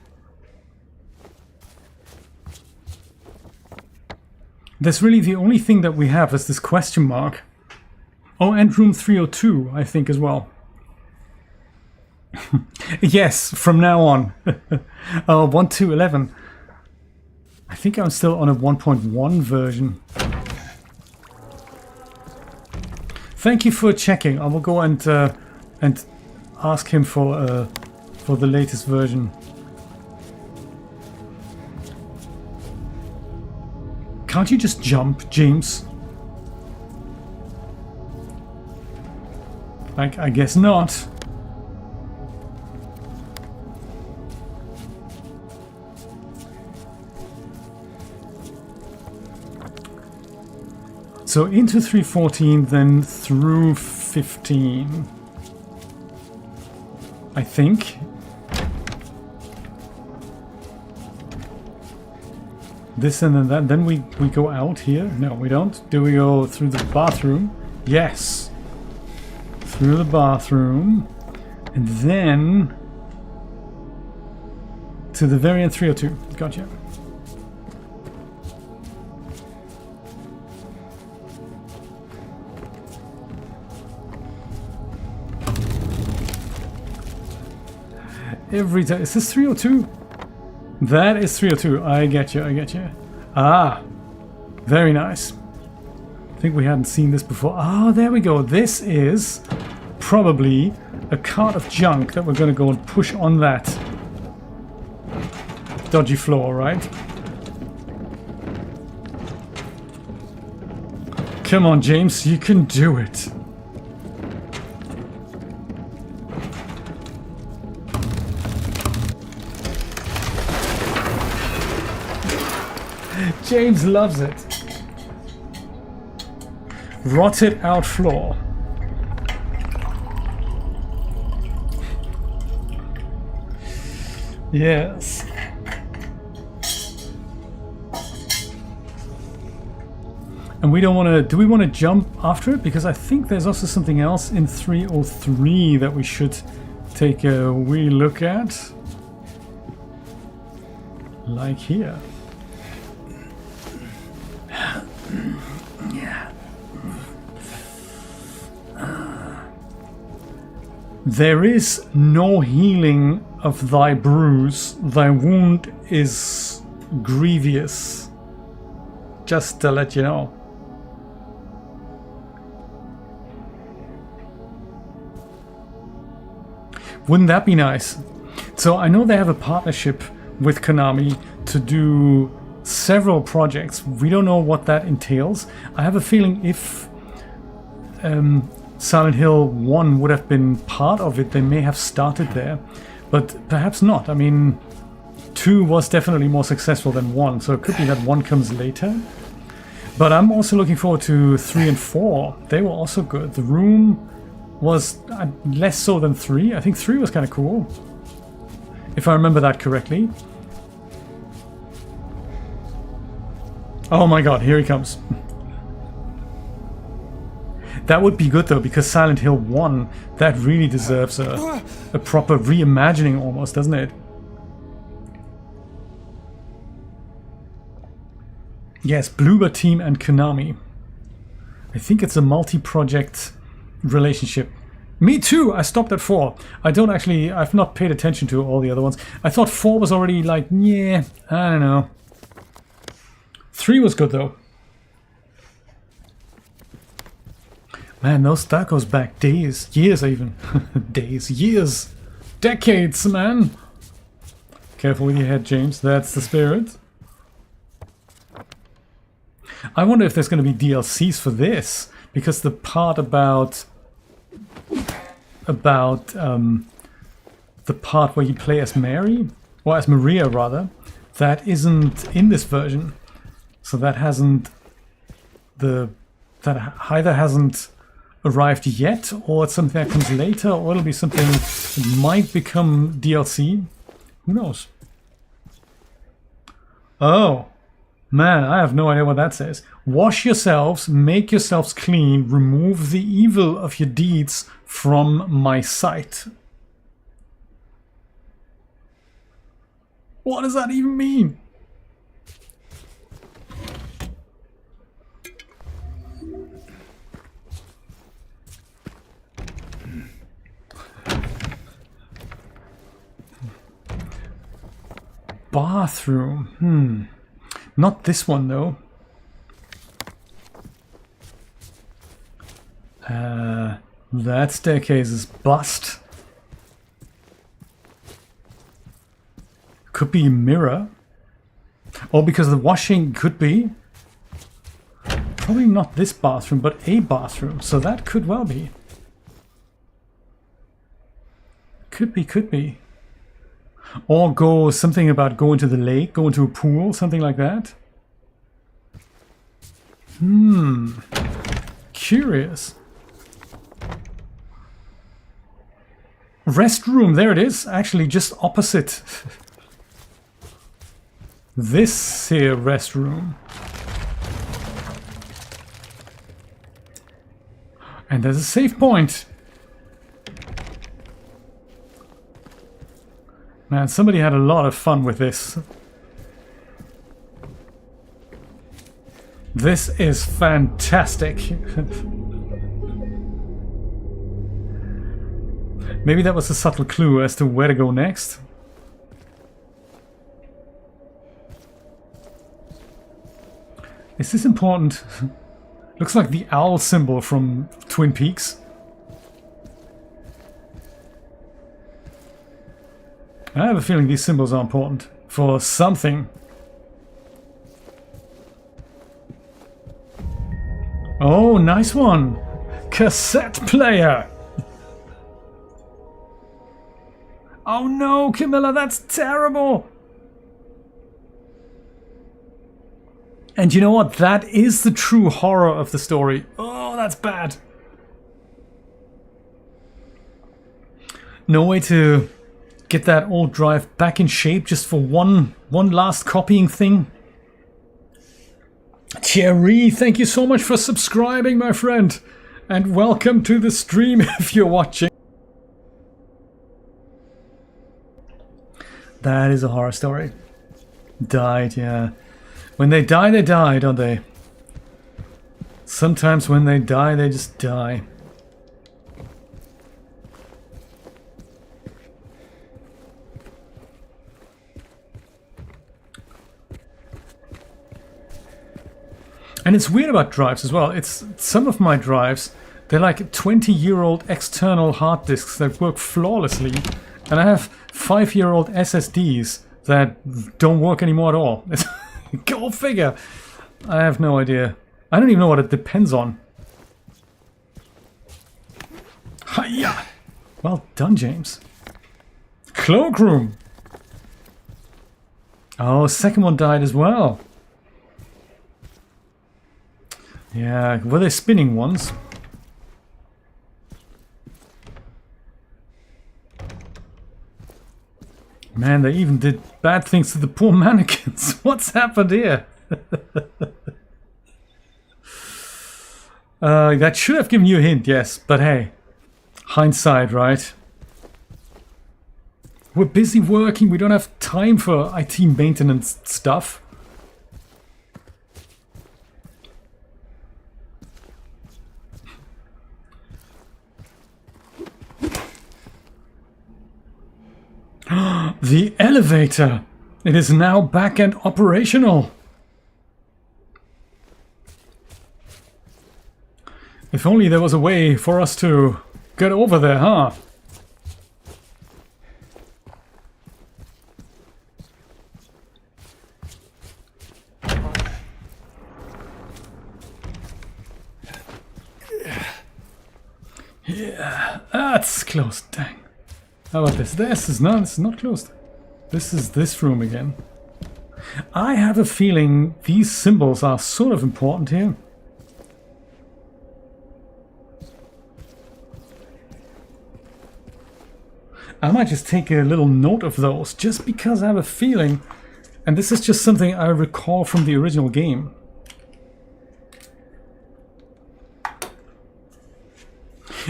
That's really the only thing that we have is this question mark. Oh, and room 302, I think, as well. Yes, from now on. 1 to 11. I think I'm still on a 1.1 version. Thank you for checking. I will go and ask him for the latest version. Can't you just jump, James? I guess not. So into 314, then through 15. I think. This and then that. Then we go out here. No, we don't. Do we go through the bathroom? Yes. Through the bathroom. And then to the variant 302. Gotcha. Every time. Is this 302? That is 302. I get you. Ah, very nice. I think we hadn't seen this before. Ah, there we go. This is probably a cart of junk that we're going to go and push on that dodgy floor, right? Come on, James, you can do it. James loves it. Rotted out floor. Yes. And we don't want to... Do we want to jump after it? Because I think there's also something else in 303 that we should take a wee look at. Like here. Yeah. There is no healing of thy bruise. Thy wound is grievous. Just to let you know. Wouldn't that be nice? So I know they have a partnership with Konami to do several projects. We don't know what that entails. I have a feeling if Silent Hill 1 would have been part of it, they may have started there. But perhaps not. I mean, 2 was definitely more successful than 1, so it could be that 1 comes later. But I'm also looking forward to 3 and 4. They were also good. The Room was less so than 3. I think 3 was kind of cool, if I remember that correctly. Oh my god, here he comes. That would be good though, because Silent Hill 1, that really deserves a proper reimagining almost, doesn't it? Yes, Bloober Team and Konami. I think it's a multi-project relationship. Me too! I stopped at 4. I've not paid attention to all the other ones. I thought 4 was already like, yeah, I don't know. 3 was good though. Man, that goes back days, years even. Days, years, decades, man. Careful with your head, James. That's the spirit. I wonder if there's going to be DLCs for this, because the part about the part where you play as Mary, or as Maria rather, that isn't in this version. So that either hasn't arrived yet, or it's something that comes later, or it'll be something that might become DLC. Who knows? Oh, man, I have no idea what that says. Wash yourselves, make yourselves clean, remove the evil of your deeds from my sight. What does that even mean? Bathroom. Not this one though. That staircase is bust. Could be a mirror. Or because the washing could be. Probably not this bathroom, but a bathroom. So that could well be. Could be. Or something about going to the lake, going to a pool, something like that. Curious. Restroom, there it is. Actually, just opposite. This here restroom. And there's a save point. Man, somebody had a lot of fun with this. This is fantastic. Maybe that was a subtle clue as to where to go next. Is this important? Looks like the owl symbol from Twin Peaks. I have a feeling these symbols are important for something. Oh, nice one! Cassette player! Oh no, Camilla, that's terrible! And you know what? That is the true horror of the story. Oh, that's bad. No way to get that old drive back in shape just for one last copying thing. Thierry, thank you so much for subscribing, my friend. And welcome to the stream if you're watching. That is a horror story. Died, yeah. When they die, don't they? Sometimes when they die, they just die. And it's weird about drives as well. It's some of my drives, they're like 20-year-old external hard disks that work flawlessly. And I have 5-year-old SSDs that don't work anymore at all. Go figure. I have no idea. I don't even know what it depends on. Hiya! Well done, James. Cloakroom! Oh, second one died as well. Yeah, were they spinning ones? Man, they even did bad things to the poor mannequins. What's happened here? That should have given you a hint, yes. But hey, hindsight, right? We're busy working. We don't have time for IT maintenance stuff. The elevator! It is now back and operational! If only there was a way for us to get over there, huh? Yeah, that's closed, dang. How about this? This is not closed. This is this room again. I have a feeling these symbols are sort of important here. I might just take a little note of those, just because I have a feeling, and this is just something I recall from the original game.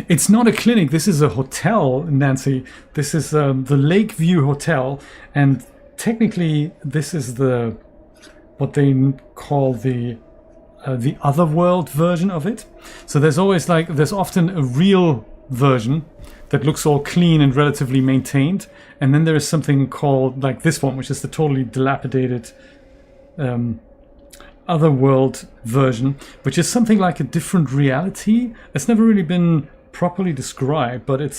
It's not a clinic, this is a hotel, Nancy. This is the Lakeview Hotel, and technically this is the what they call the otherworld version of it. So there's always there's often a real version that looks all clean and relatively maintained, and then there is something called like this one, which is the totally dilapidated otherworld version, which is something like a different reality. It's never really been properly described, but we've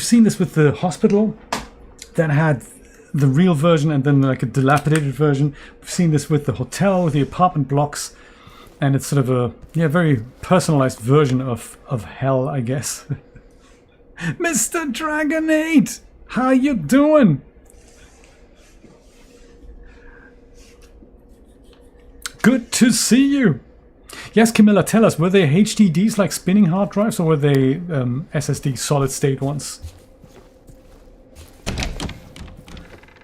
seen this with the hospital that had the real version and then like a dilapidated version. We've seen this with the hotel, with the apartment blocks, and it's sort of a very personalized version of hell, I guess. Mr. Dragonade, how you doing? Good to see you. Yes, Camilla, tell us, were they HDDs like spinning hard drives, or were they SSD solid state ones?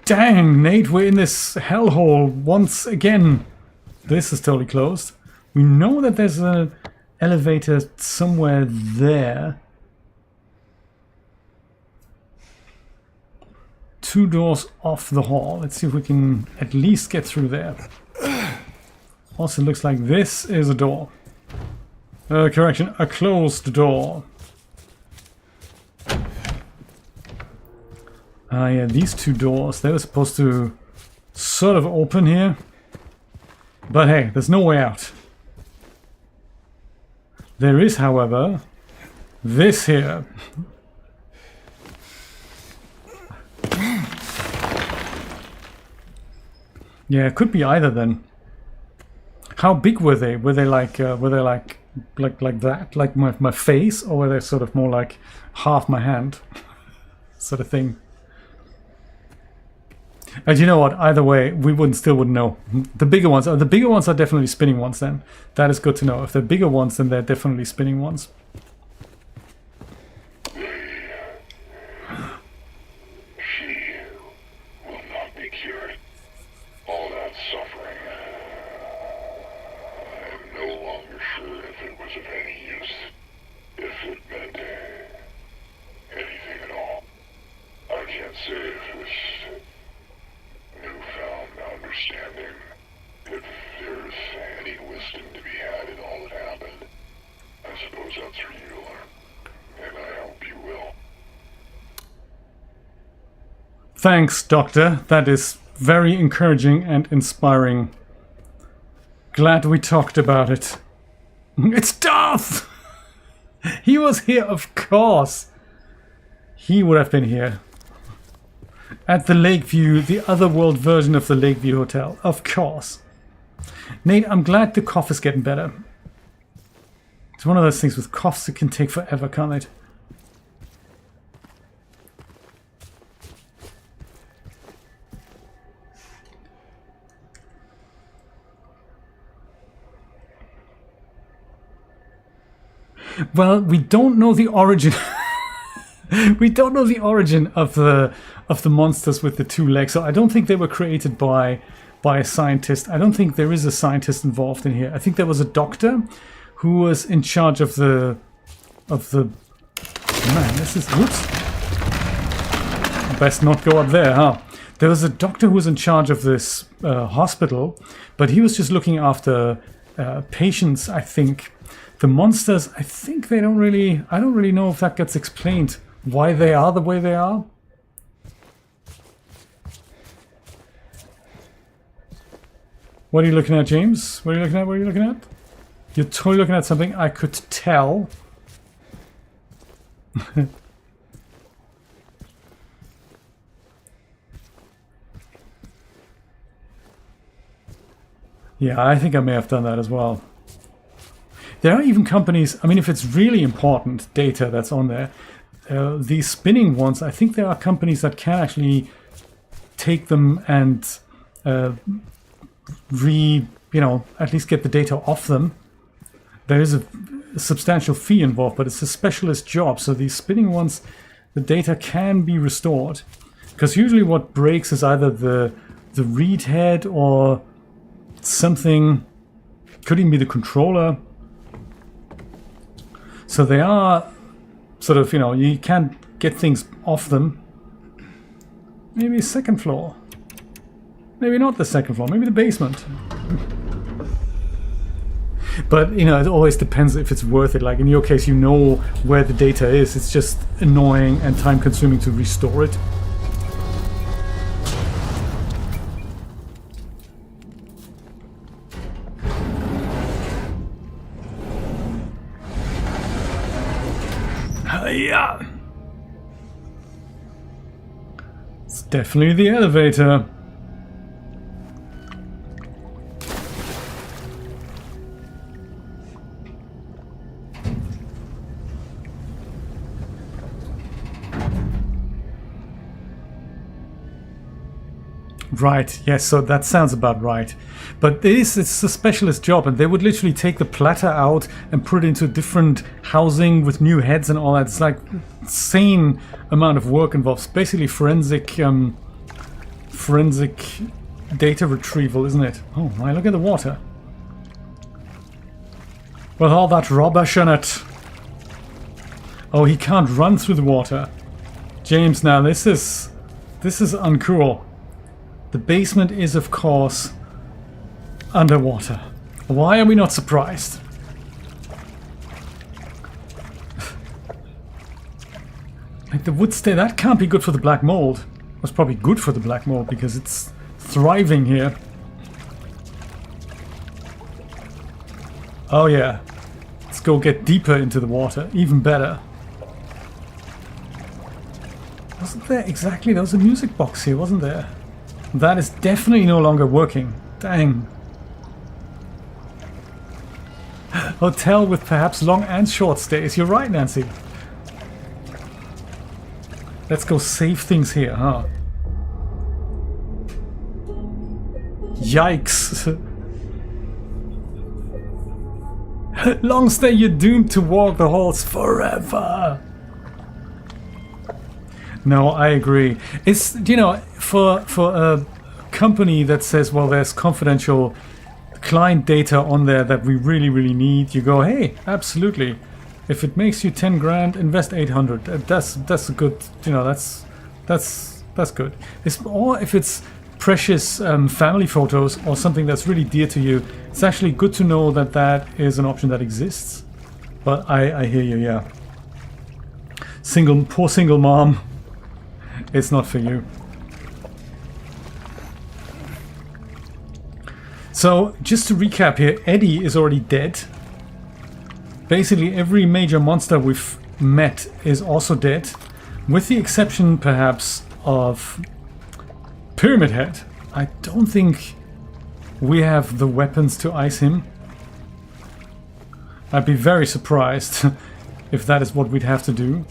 Dang, Nate, we're in this hellhole once again. This is totally closed. We know that there's an elevator somewhere there. 2 doors off the hall. Let's see if we can at least get through there. Also looks like this is a door. Correction, a closed door. Yeah, these 2 doors, they were supposed to sort of open here. But hey, there's no way out. There is, however, this here. Yeah, it could be either then. How big were they? Were they like that, like my face, or were they sort of more like half my hand, sort of thing? And you know what? Either way, we still wouldn't know. The bigger ones are definitely spinning ones. Then that is good to know. If they're bigger ones, then they're definitely spinning ones. Thanks, Doctor. That is very encouraging and inspiring. Glad we talked about it. It's Darth! He was here, of course. He would have been here. At the Lakeview, the otherworld version of the Lakeview Hotel. Of course. Nate, I'm glad the cough is getting better. It's one of those things with coughs that can take forever, can't it? Well, we don't know the origin. We don't know the origin of the monsters with the 2 legs. So I don't think they were created by a scientist. I don't think there is a scientist involved in here. I think there was a doctor who was in charge of the man. This is whoops. Best not go up there, huh? There was a doctor who was in charge of this hospital, but he was just looking after patients, I think. The monsters, I think they don't really... I don't really know if that gets explained. Why they are the way they are. What are you looking at, James? What are you looking at? What are you looking at? You're totally looking at something I could tell. Yeah, I think I may have done that as well. There are even companies, I mean, if it's really important data that's on there, these spinning ones, I think there are companies that can actually take them and at least get the data off them. There is a substantial fee involved, but it's a specialist job. So these spinning ones, the data can be restored. Because usually what breaks is either the read head or something, could even be the controller. So they are sort of, you can't get things off them. Maybe second floor. Maybe not the second floor, maybe the basement. But, it always depends if it's worth it. Like in your case, you know where the data is. It's just annoying and time consuming to restore it. Yeah. It's definitely the elevator. Right, yes, so that sounds about right. But it's a specialist job, and they would literally take the platter out and put it into a different housing with new heads and all that. It's like insane amount of work involved. Basically forensic data retrieval, isn't it? Oh my, look at the water. With all that rubbish in it. Oh, he can't run through the water. James, now this is uncool. The basement is, of course, underwater. Why are we not surprised? Like the wood stay, that can't be good for the black mold. That's probably good for the black mold because it's thriving here. Oh yeah. Let's go get deeper into the water. Even better. Wasn't there exactly... There was a music box here, wasn't there? That is definitely no longer working. Dang. Hotel with perhaps long and short stays. You're right, Nancy. Let's go save things here, huh? Yikes. Long stay, you're doomed to walk the halls forever. No, I agree. It's, for a company that says, well, there's confidential client data on there that we really, really need, you go, hey, absolutely. If it makes you 10 grand, invest 800. That's a good, that's good. Or if it's precious family photos or something that's really dear to you, it's actually good to know that that is an option that exists. But I hear you, yeah. Poor single mom. It's not for you. So, just to recap here, Eddie is already dead. Basically, every major monster we've met is also dead. With the exception, perhaps, of Pyramid Head. I don't think we have the weapons to ice him. I'd be very surprised if that is what we'd have to do.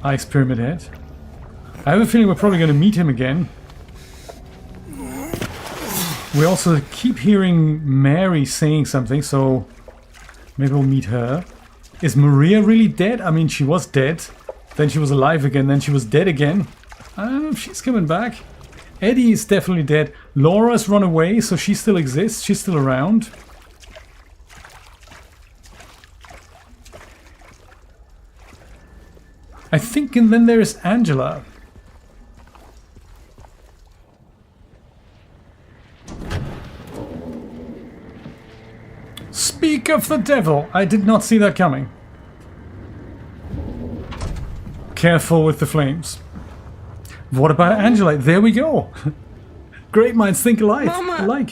Ice Pyramid Head. I have a feeling we're probably going to meet him again. We also keep hearing Mary saying something, so maybe we'll meet her. Is Maria really dead? I mean, she was dead. Then she was alive again, then she was dead again. I don't know if she's coming back. Eddie is definitely dead. Laura's run away, so she still exists. She's still around. I think, and then there's Angela. Speak of the devil! I did not see that coming. Careful with the flames. What about Angela? There we go. Great minds think alike. Mama.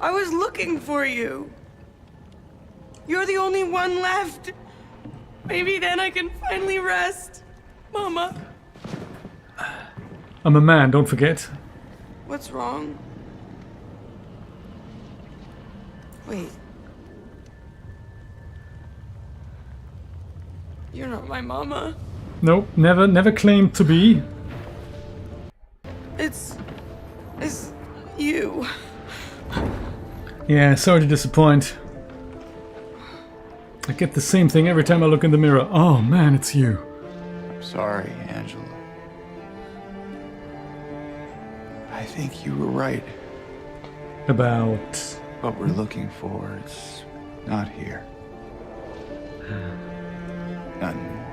I was looking for you. You're the only one left. Maybe then I can finally rest. Mama. I'm a man, don't forget. What's wrong? Wait. You're not my mama. Nope, never claimed to be. It's you. Yeah, sorry to disappoint. I get the same thing every time I look in the mirror. Oh man, it's you. Sorry, Angela. I think you were right. About... What we're looking for is not here. Not anymore.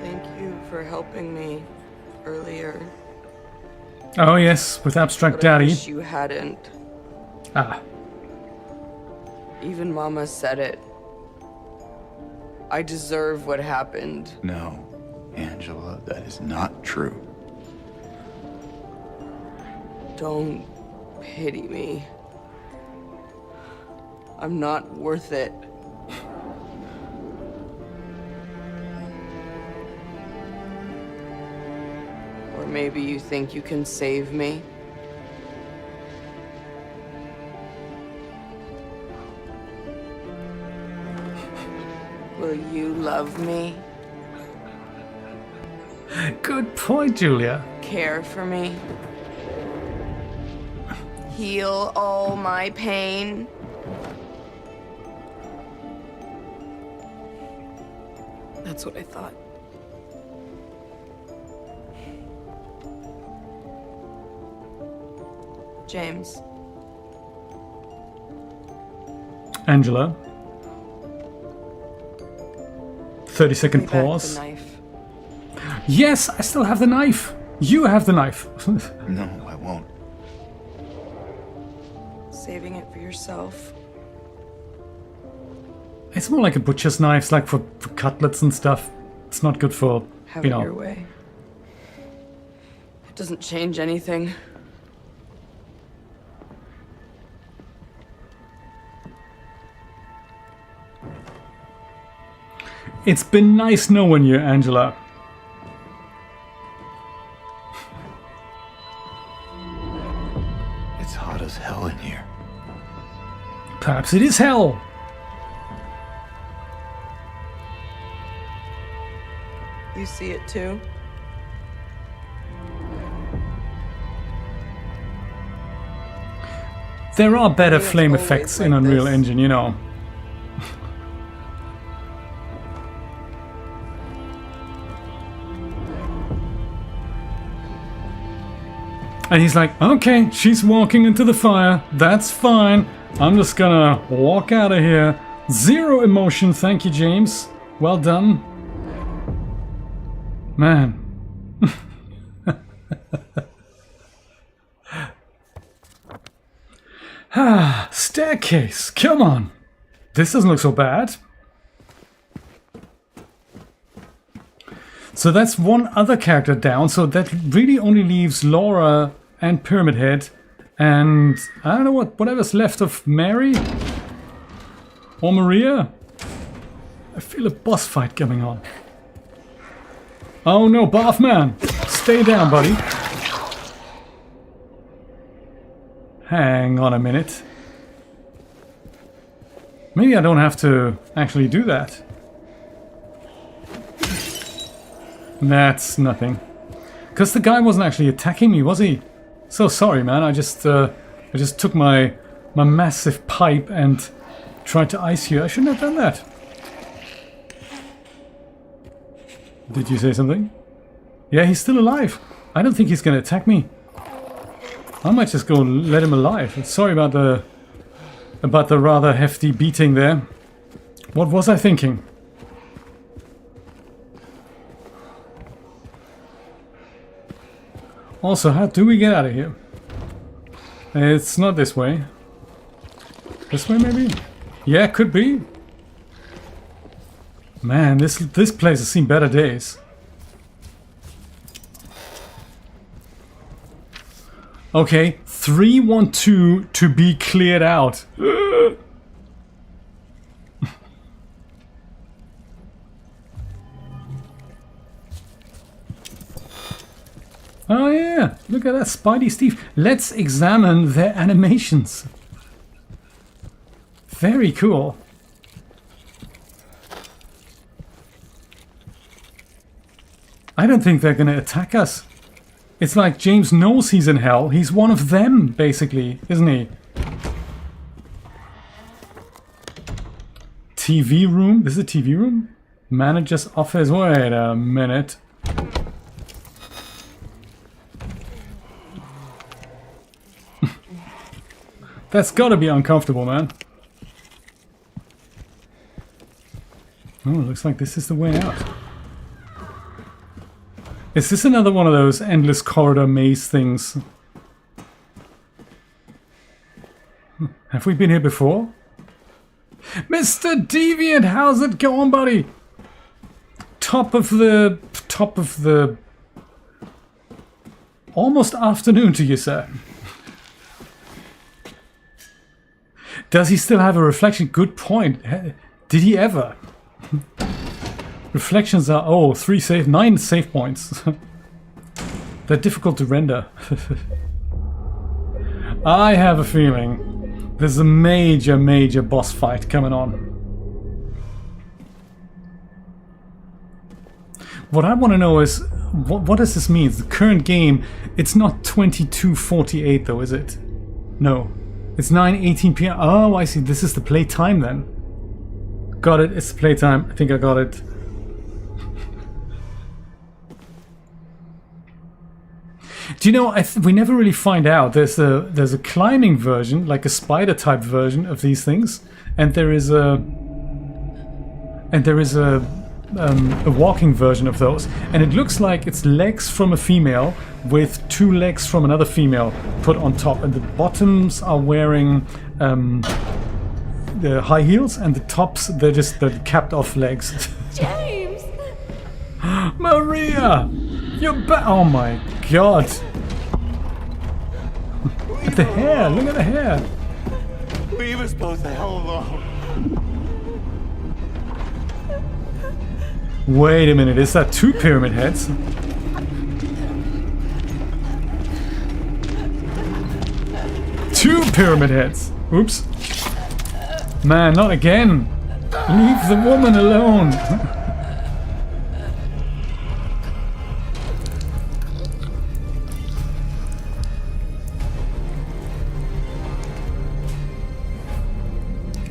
Thank you for helping me earlier. Oh yes, with Abstract But I Daddy. wish you hadn't. Ah. Even Mama said it. I deserve what happened. No, Angela, that is not true. Don't pity me. I'm not worth it. Or maybe you think you can save me? Will you love me? Good point, Julia. Care for me? Heal all my pain? That's what I thought. James. Angela. 30-second Give me back pause. the knife. Yes, I still have the knife. You have the knife. No, I won't. Saving it for yourself. It's more like a butcher's knife, it's like for cutlets and stuff. It's not good for, Have you it know. your way. It doesn't change anything. It's been nice knowing you, Angela. It's hot as hell in here. Perhaps it is hell. You see it too? There are better It's flame always effects in like Unreal this. Engine, you know. And he's like, okay, she's walking into the fire. That's fine. I'm just gonna walk out of here. Zero emotion, thank you, James. Well done. Man. Staircase, come on. This doesn't look so bad. So that's one other character down, so that really only leaves Laura and Pyramid Head and I don't know whatever's left of Mary or Maria. I feel a boss fight coming on. Oh no, Bathman! stay down, buddy. Hang on a minute. Maybe I don't have to actually do that. That's nothing. Because the guy wasn't actually attacking me, was he? So sorry, man. I just took my massive pipe and tried to ice you. I shouldn't have done that. Did you say something? Yeah, he's still alive. I don't think he's gonna attack me. I might just go and let him alive. Sorry about the rather hefty beating there. What was I thinking? Also, how do we get out of here? It's not this way. This way, maybe? Yeah, could be. Man, this place has seen better days. Okay, 312 to be cleared out. Oh yeah, look at that Spidey Steve. Let's examine their animations. Very cool. I don't think they're gonna attack us. It's like James knows he's in hell. He's one of them, basically, isn't he? TV room? This is a TV room? Manager's office. Wait a minute. That's gotta be uncomfortable, man. Oh, looks like this is the way out. Is this another one of those endless corridor maze things? Have we been here before? Mr. Deviant, how's it going, buddy? Top of the almost afternoon to you, sir. Does he still have a reflection? Good point. Did he ever? Reflections are, oh, 9 save points. They're difficult to render. I have a feeling there's a major boss fight coming on. What I want to know is, what does this mean? The current game, it's not 22:48 though, is it? No. It's 9:18 p.m. Oh, I see. This is the playtime then. Got it. It's the playtime. I think I got it. Do you know, we never really find out. There's a climbing version, like a spider type version of these things, and there is a walking version of those, and it looks like it's legs from a female with 2 legs from another female put on top, and the bottoms are wearing the high heels, and the tops they're just the capped off legs. James! Maria, you're back! Oh my god! At the hair, look at the hair. Leave us both the hell alone. Wait a minute, is that 2 pyramid heads? Two pyramid heads! Oops. Man, not again! Leave the woman alone!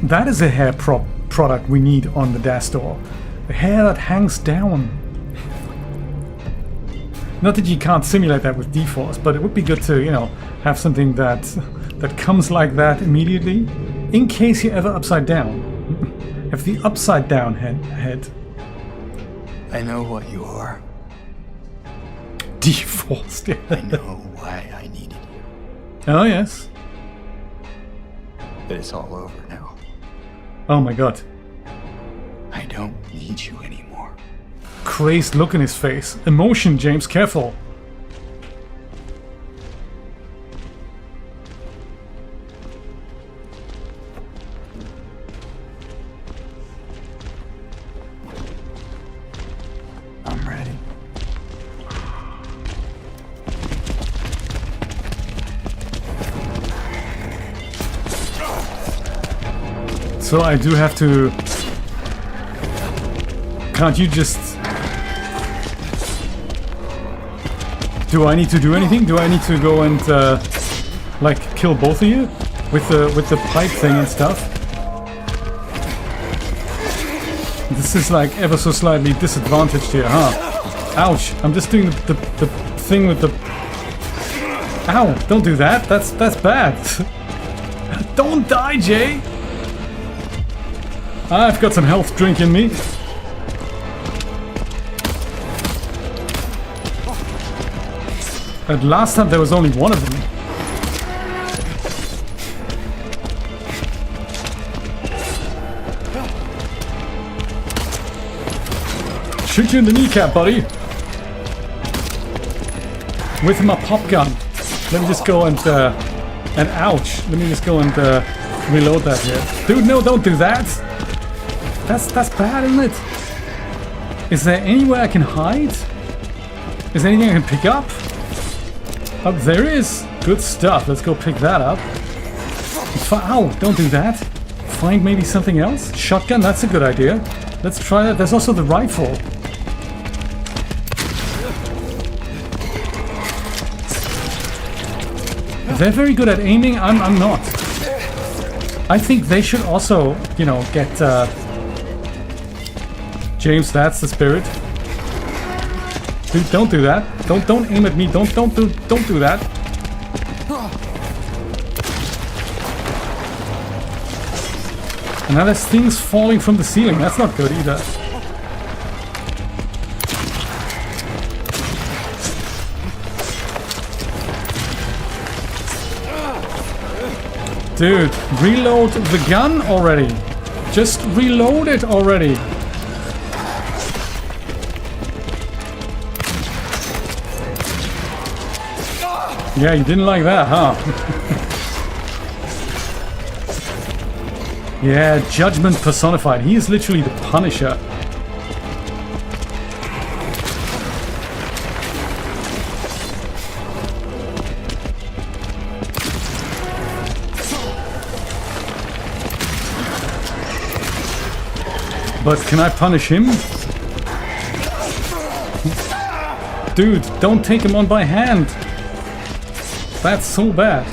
That is a hair product we need on the dash door. The hair that hangs down. Not that you can't simulate that with D-Force, but it would be good to, you know, have something that comes like that immediately, in case you're ever upside down. Have the upside down head. I know what you are. D-Force. I know why I needed you. Oh yes. But it's all over now. Oh my god. I don't need you anymore. Crazed look in his face. Emotion, James, careful. I'm ready. So I do have to... Can't you just... Do I need to do anything? Do I need to go and like kill both of you with the pipe thing and stuff? This is like ever so slightly disadvantaged here, huh? Ouch! I'm just doing the thing with the... Ow! Don't do that. That's bad. Don't die, Jay. I've got some health drink in me. And last time there was only one of them. Shoot you in the kneecap, buddy. With my pop gun. Let me just go and ouch. Let me just go and reload that here. Dude, no, don't do that. That's bad, isn't it? Is there anywhere I can hide? Is there anything I can pick up? Oh, there is. Good stuff. Let's go pick that up. Ow, don't do that. Find maybe something else? Shotgun, that's a good idea. Let's try that. There's also the rifle. They're very good at aiming. I'm not. I think they should also, you know, get... James, that's the spirit. Dude, don't do that. Don't aim at me. Don't do that. And now there's things falling from the ceiling. That's not good either. Dude, reload the gun already. Just reload it already. Yeah, you didn't like that, huh? Yeah, Judgment personified. He is literally the Punisher. But can I punish him? Dude, don't take him on by hand. That's so bad.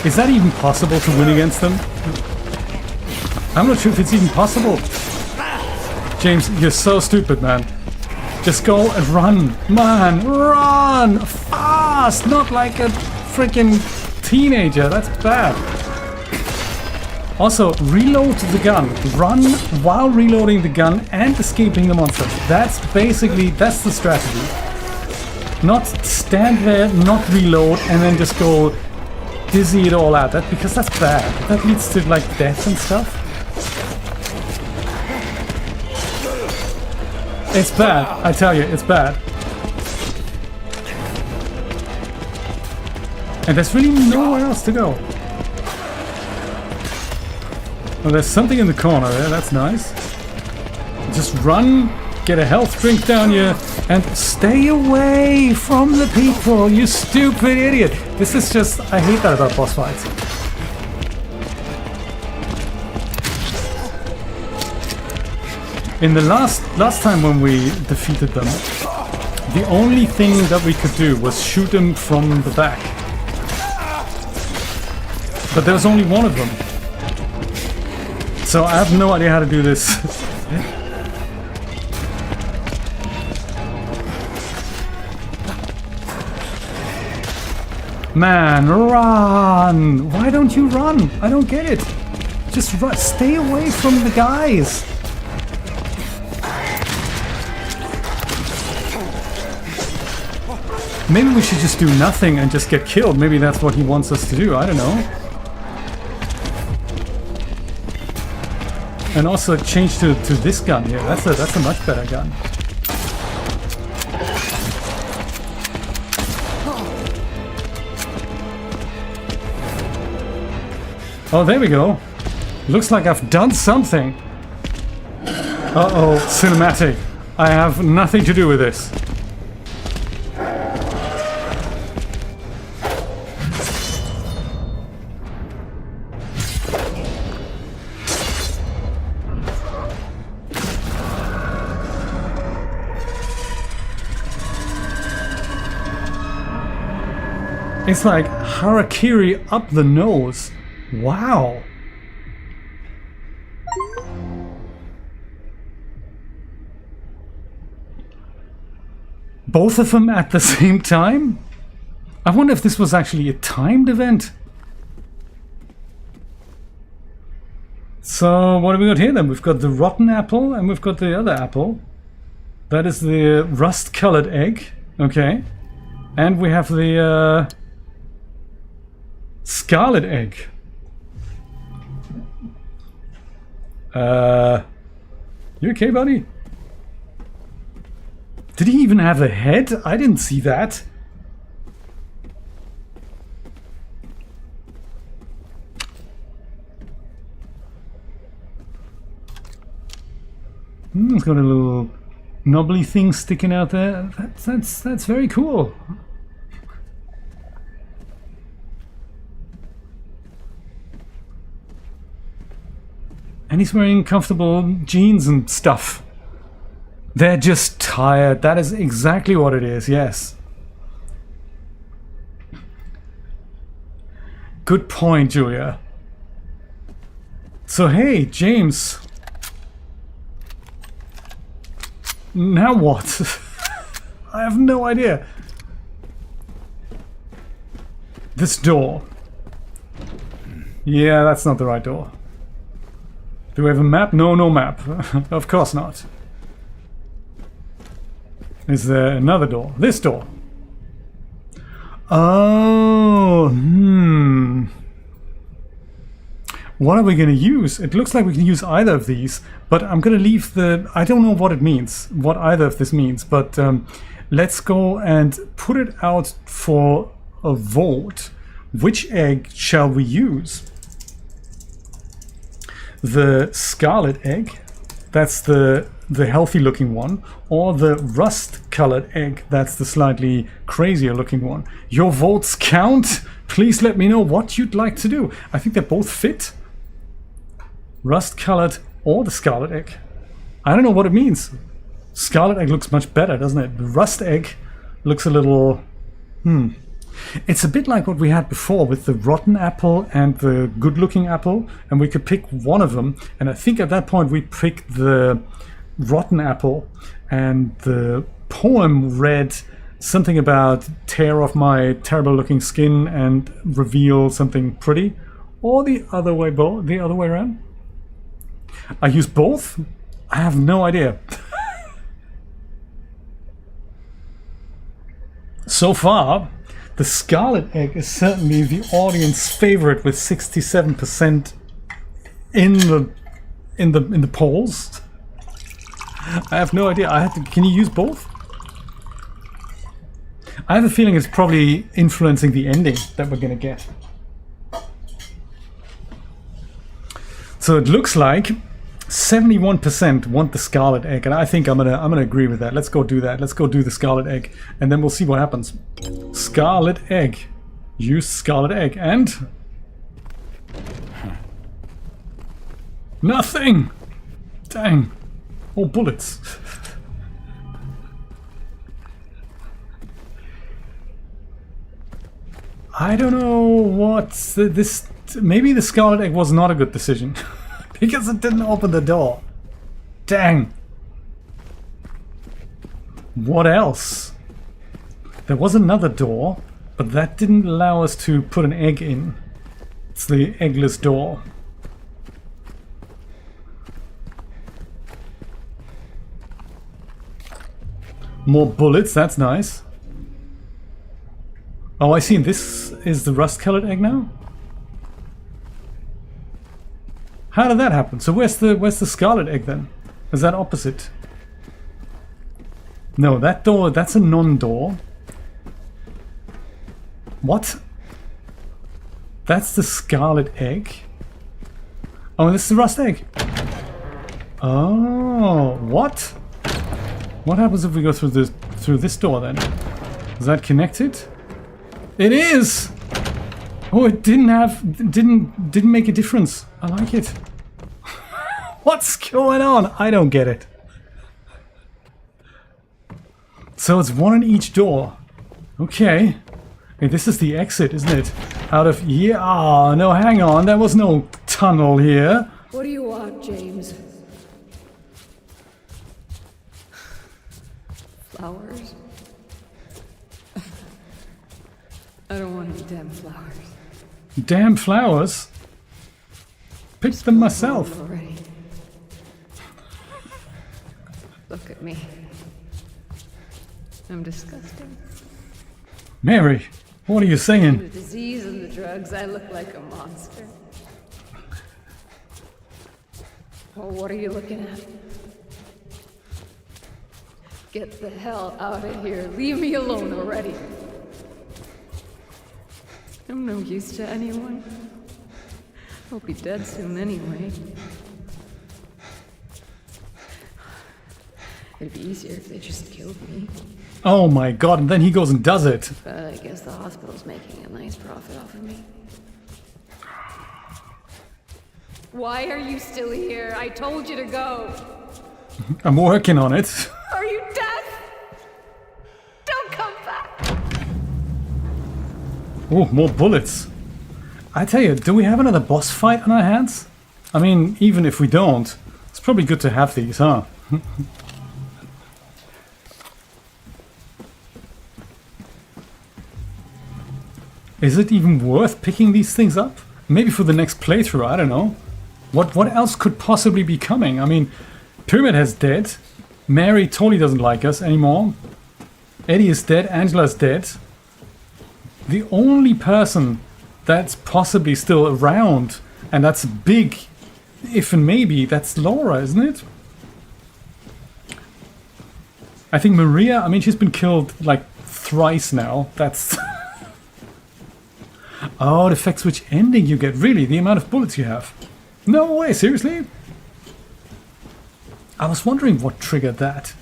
Is that even possible to win against them? I'm not sure if it's even possible. James, you're so stupid, man. Just go and run. Man, run! Fast! Not like a freaking teenager. That's bad. Also, reload the gun. Run while reloading the gun and escaping the monster. That's the strategy. Not stand there, not reload, and then just go dizzy it all out. Because that's bad. That leads to like death and stuff. It's bad, I tell you, it's bad. And there's really nowhere else to go. Well, there's something in the corner there, that's nice. Just run, get a health drink down you, and stay away from the people, you stupid idiot. This is just, I hate that about boss fights. In the last time when we defeated them, the only thing that we could do was shoot them from the back. But there was only one of them. So I have no idea how to do this. Man, run! Why don't you run? I don't get it. Just run. Stay away from the guys. Maybe we should just do nothing and just get killed. Maybe that's what he wants us to do. I don't know. And also change to this gun here. That's a much better gun. Oh, there we go. Looks like I've done something. Uh-oh, cinematic. I have nothing to do with this. It's like harakiri up the nose. Wow. Both of them at the same time? I wonder if this was actually a timed event. So what have we got here then? We've got the rotten apple and we've got the other apple. That is the rust-colored egg. Okay. And we have the scarlet egg. You okay, buddy? Did he even have a head? I didn't see that. It's got a little knobbly thing sticking out there. That's very cool. And he's wearing comfortable jeans and stuff. They're just tired. That is exactly what it is, yes. Good point, Julia. So hey, James. Now what? I have no idea. This door. Yeah, that's not the right door. Do we have a map? No, no map. Of course not. Is there another door? This door. Oh, What are we going to use? It looks like we can use either of these, but I'm going to leave the... I don't know what it means, what either of this means, but let's go and put it out for a vote. Which egg shall we use? The scarlet egg, that's the healthy looking one, or the rust colored egg, that's the slightly crazier looking one. Your votes count. Please let me know what you'd like to do. I think they both fit. Rust colored or the scarlet egg. I don't know what it means. Scarlet egg looks much better, doesn't it? The rust egg looks a little It's a bit like what we had before with the rotten apple and the good looking apple, and we could pick one of them, and I think at that point we picked the rotten apple, and the poem read something about tear off my terrible looking skin and reveal something pretty, or the other way around. I use both? I have no idea. So far, the scarlet egg is certainly the audience favorite with 67% in the polls. I have no idea. Can you use both? I have a feeling it's probably influencing the ending that we're gonna get. So it looks like 71% want the scarlet egg, and I think I'm gonna agree with that. Let's go do that. Let's go do the scarlet egg, and then we'll see what happens. Scarlet egg. Use scarlet egg, and nothing. Dang. Oh, bullets. I don't know what this. Maybe the scarlet egg was not a good decision. Because it didn't open the door. Dang. What else? There was another door, but that didn't allow us to put an egg in. It's the eggless door. More bullets, that's nice. Oh, I see. This is the rust-colored egg now? How did that happen? So where's the scarlet egg then? Is that opposite? No, that door, that's a non-door. What? That's the scarlet egg? Oh, and this is the rust egg. Oh, what? What happens if we go through this door then? Is that connected? It is! Oh, it didn't make a difference. I like it. What's going on? I don't get it. So it's one in each door. Okay. Okay, this is the exit, isn't it? Out of here. Ah, no, hang on. There was no tunnel here. What do you want, James? Flowers? I don't want any damn flowers. Damn flowers. Picked them myself. Already. Look at me. I'm disgusting. Mary, what are you The saying? disease and the drugs, I look like a monster. Well, what are you looking at? Get the hell out of here. Leave me alone already. I'm no use to anyone. I'll be dead soon anyway. It'd be easier if they just killed me. Oh my god, and then he goes and does it. But I guess the hospital's making a nice profit off of me. Why are you still here? I told you to go. I'm working on it. Are you deaf? Don't come back. Oh, more bullets. I tell you, do we have another boss fight on our hands? I mean, even if we don't, it's probably good to have these, huh? Is it even worth picking these things up? Maybe for the next playthrough, I don't know. What else could possibly be coming? I mean, Pyramid has dead. Mary totally doesn't like us anymore. Eddie is dead. Angela's dead. The only person that's possibly still around, and that's big, if and maybe, that's Laura, isn't it? I think Maria, I mean, she's been killed like thrice now. That's... Oh, it affects which ending you get. Really, the amount of bullets you have. No way, seriously? I was wondering what triggered that.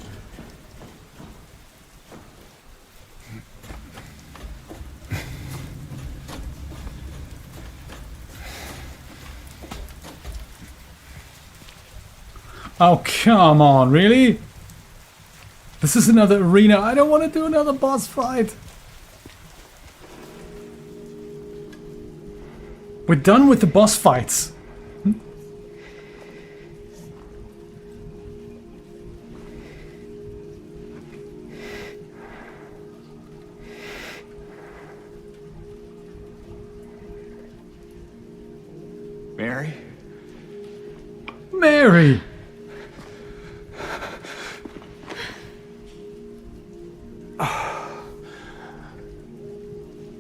Oh, come on, really? This is another arena. I don't want to do another boss fight. We're done with the boss fights. Mary? Mary!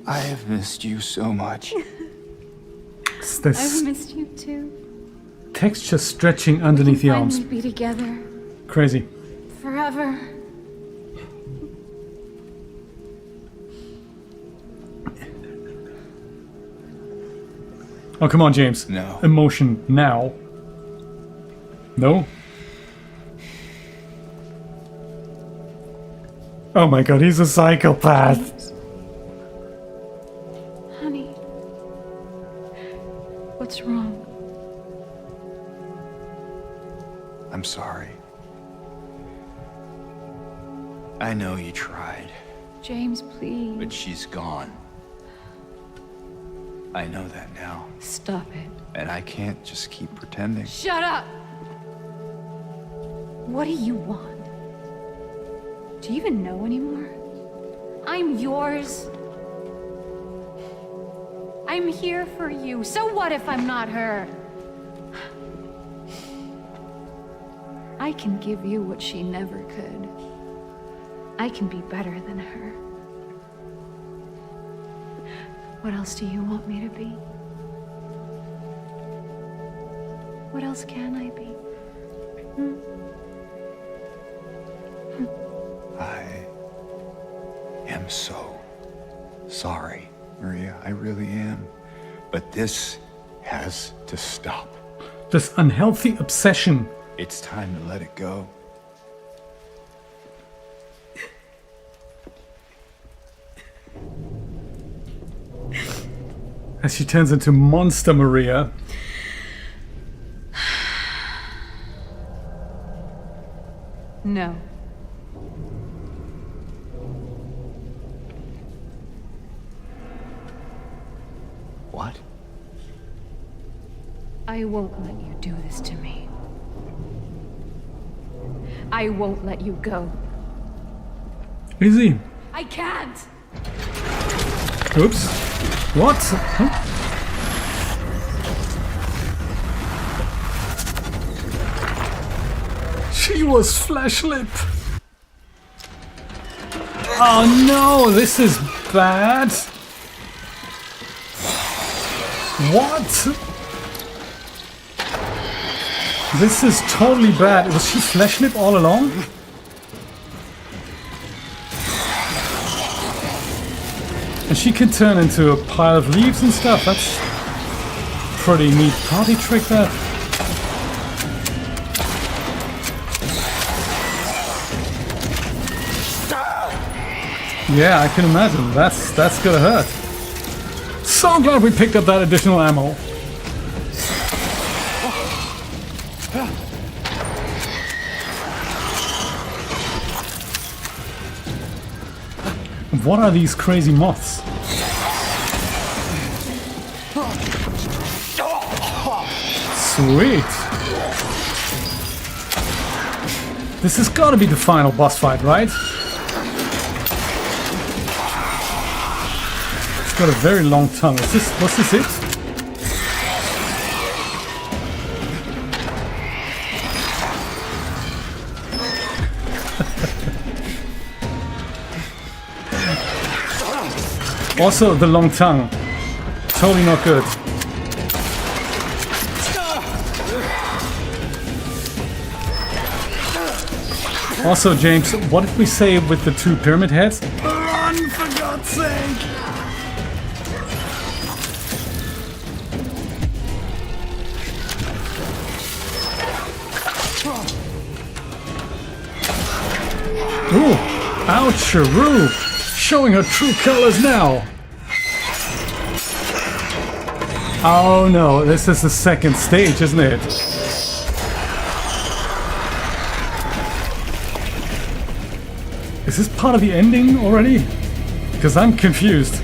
I have missed you so much. It's this I've missed you too. texture stretching underneath the arms. Finally be together Crazy. forever. Oh, come on, James. No. Emotion now. No? Oh my god, he's a psychopath. Honey, what's wrong? I'm sorry. I know you tried, James, please. but she's gone. I know that now, Stop it. and I can't just keep pretending. Shut up! What do you want? Do you even know anymore? I'm yours. I'm here for you. So what if I'm not her? I can give you what she never could. I can be better than her. What else do you want me to be? What else can I be? I am so sorry, Maria. I really am. But this has to stop. This unhealthy obsession. It's time to let it go. As she turns into Monster Maria. No. What? I won't let you do this to me. I won't let you go. Easy. I can't! Oops. What? Huh? She was flesh lip. Oh no, this is bad. What? This is totally bad. Was she flesh lip all along? And she can turn into a pile of leaves and stuff. That's pretty neat party trick there. Yeah, I can imagine. That's gonna hurt. So glad we picked up that additional ammo. What are these crazy moths? Sweet. This has got to be the final boss fight, right? It's got a very long tongue. Was this it? Also, the long tongue. Totally not good. Also, James, what did we say with the two pyramid heads? Run, for God's sake! Ooh, oucheroo! Showing her true colors now! Oh no, this is the second stage, isn't it? Is this part of the ending already? Because I'm confused.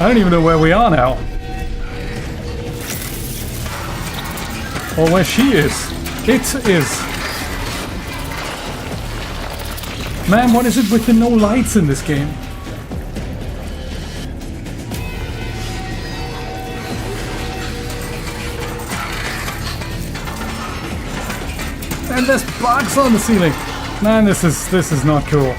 I don't even know where we are now. Or where she is. It is. Man, what is it with the no lights in this game? And there's bugs on the ceiling. Man, this is not cool.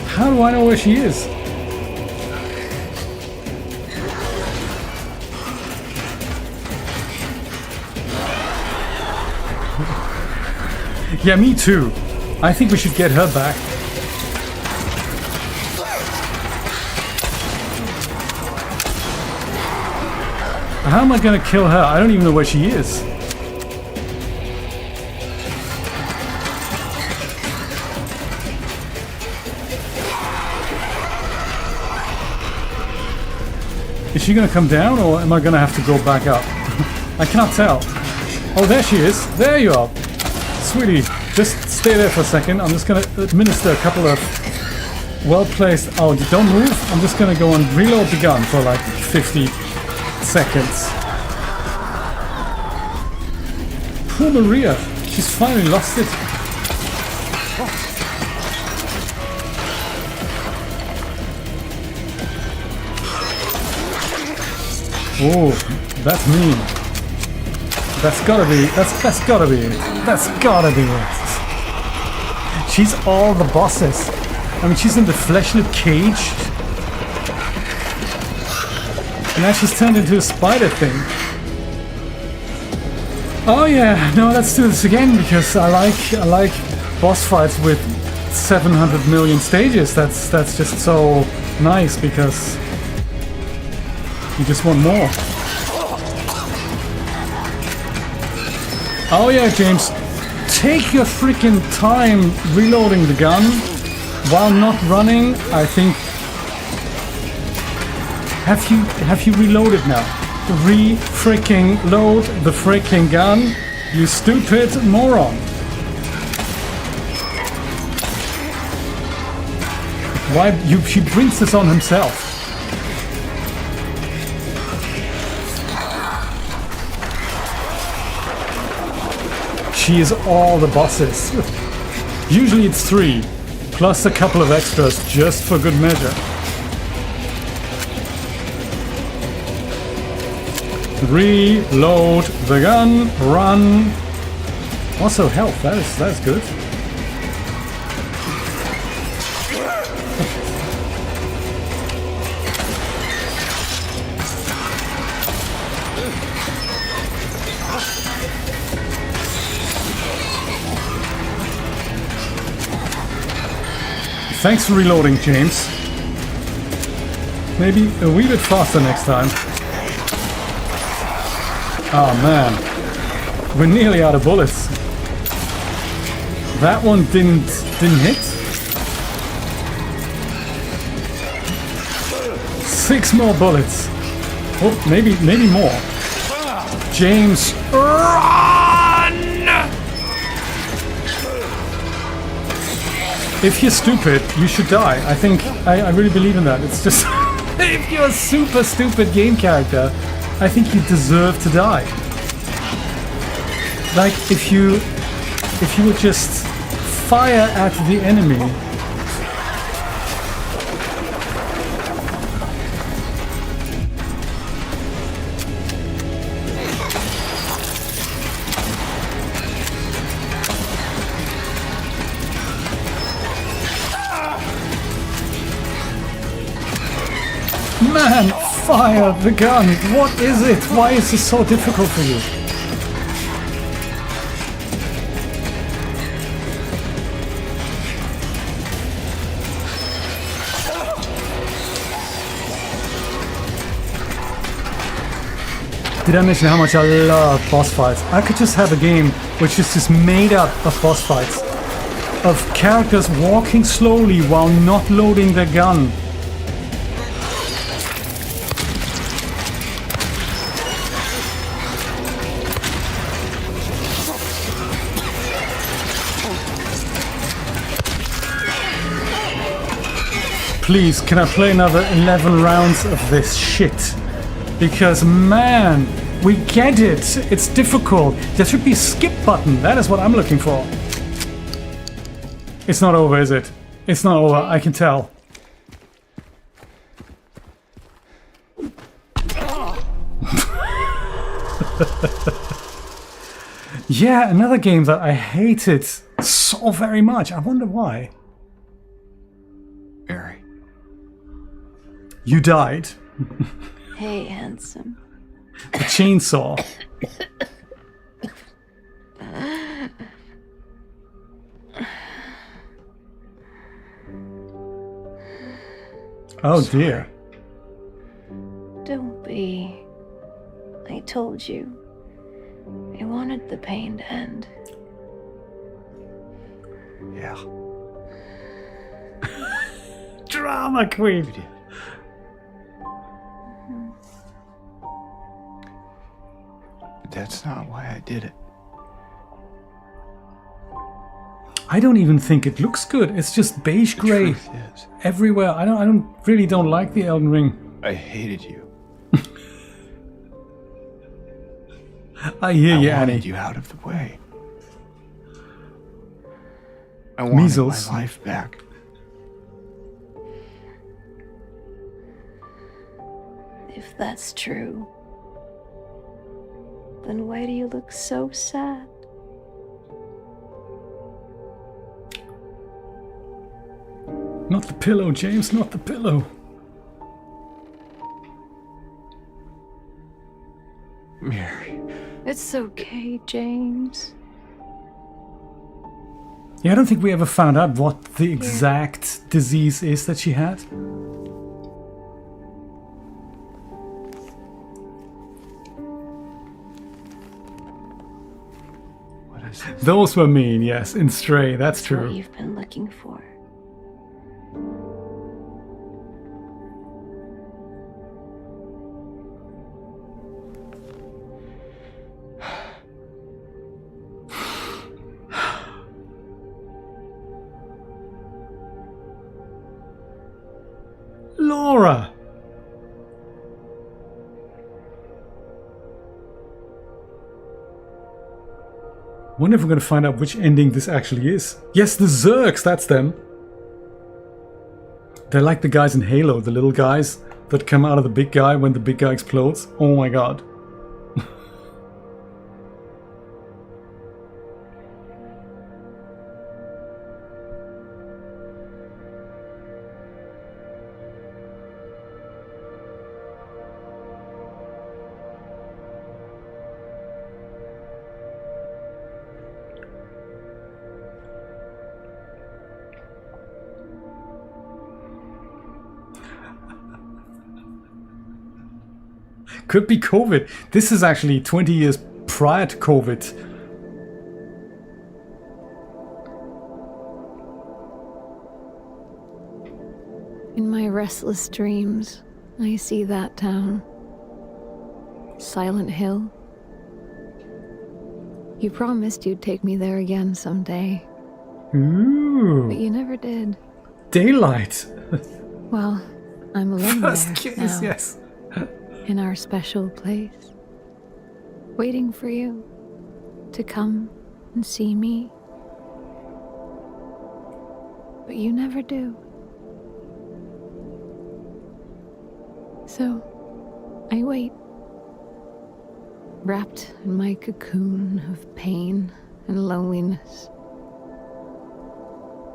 How do I know where she is? Yeah, me too. I think we should get her back. How am I gonna kill her? I don't even know where she is. Is she gonna come down, or am I gonna have to go back up? I cannot tell. Oh, there she is. There you are. Sweetie, just stay there for a second. I'm just gonna administer a couple of well-placed... Oh, don't move. I'm just gonna go and reload the gun for like 50 seconds. Poor Maria. She's finally lost it. Oh, that's mean. That's gotta be it. That's gotta be it. That's gotta be it. She's all the bosses. I mean, she's in the fleshlit cage. And now she's turned into a spider thing. Oh yeah, no, let's do this again because I like boss fights with 700 million stages. That's just so nice because you just want more. Oh yeah, James, take your freaking time reloading the gun while not running. I think. Have you reloaded now? Re-freaking load the freaking gun, you stupid moron. Why he brings this on himself? She is all the bosses. Usually it's 3, plus a couple of extras just for good measure. Reload the gun, run. Also health, that is good. Thanks for reloading, James. Maybe a wee bit faster next time. Oh man, we're nearly out of bullets. That one didn't hit. 6 more bullets. Oh, maybe more. James, run! If you're stupid, you should die. I think I really believe in that. It's just if you're a super stupid game character, I think you deserve to die. Like if you would just fire at the enemy. Man, fire the gun! What is it? Why is this so difficult for you? Did I mention how much I love boss fights? I could just have a game which is just made up of boss fights. Of characters walking slowly while not loading their gun. Please, can I play another 11 rounds of this shit? Because, man, we get it. It's difficult. There should be a skip button. That is what I'm looking for. It's not over, is it? It's not over. I can tell. Yeah, another game that I hated so very much. I wonder why. Mary. You died. Hey, handsome. A chainsaw. Oh dear. Don't be. I told you. I wanted the pain to end. Yeah. Drama queen. That's not why I did it. I don't even think it looks good. It's just beige gray Truth is, everywhere. I really don't like the Elden Ring. I hated you. I hear you, I Annie. wanted you out of the way. I wanted Measles. my life back. If that's true, then why do you look so sad? Not the pillow, James, not the pillow. Mary. It's okay, James. Yeah, I don't think we ever found out what the exact disease is that she had. What is this? Those were mean, yes, in Stray, that's What true. you've been looking for. Laura! Wonder if we're gonna find out which ending this actually is. Yes, the Zergs, that's them. They're like the guys in Halo, the little guys that come out of the big guy when the big guy explodes. Oh my god. Could be COVID. This is actually 20 years prior to COVID. In my restless dreams, I see that town. Silent Hill. You promised you'd take me there again someday, but Ooh. you never did. Daylight. Well, I'm alone First there kiss, now, yes. in our special place, waiting for you to come and see me. But you never do. So, I wait, wrapped in my cocoon of pain and loneliness.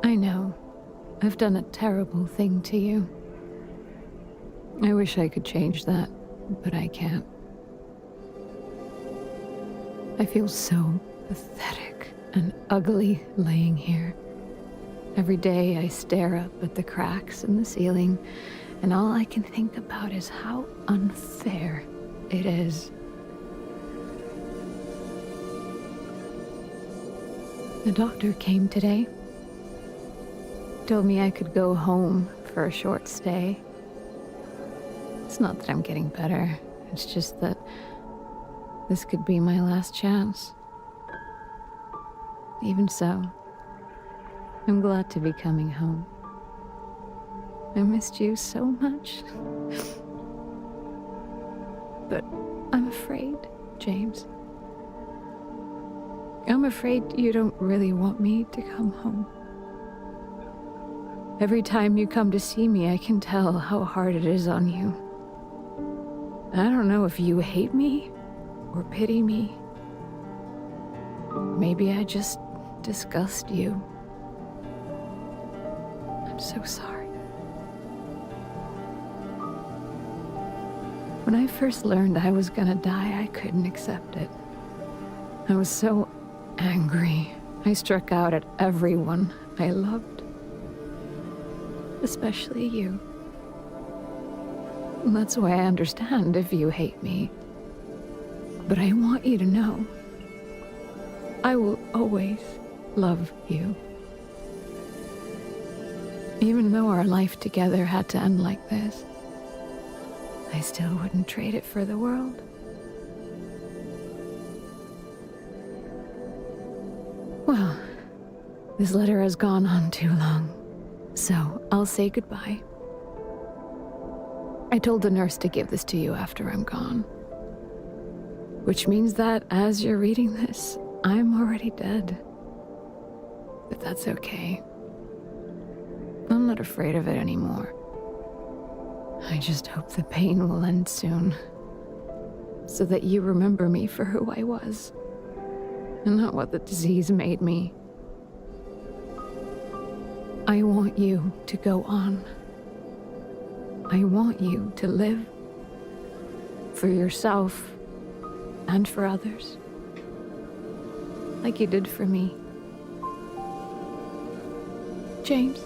I know I've done a terrible thing to you. I wish I could change that, but I can't. I feel so pathetic and ugly laying here. Every day I stare up at the cracks in the ceiling, and all I can think about is how unfair it is. The doctor came today. Told me I could go home for a short stay. It's not that I'm getting better. It's just that this could be my last chance. Even so, I'm glad to be coming home. I missed you so much. But I'm afraid, James. I'm afraid you don't really want me to come home. Every time you come to see me, I can tell how hard it is on you. I don't know if you hate me or pity me. Maybe I just disgust you. I'm so sorry. When I first learned I was gonna die, I couldn't accept it. I was so angry. I struck out at everyone I loved. Especially you. And that's why I understand if you hate me. But I want you to know, I will always love you. Even though our life together had to end like this, I still wouldn't trade it for the world. Well, this letter has gone on too long, so I'll say goodbye. I told the nurse to give this to you after I'm gone. Which means that as you're reading this, I'm already dead. But that's okay. I'm not afraid of it anymore. I just hope the pain will end soon, so that you remember me for who I was, and not what the disease made me. I want you to go on. I want you to live for yourself and for others. Like you did for me. James,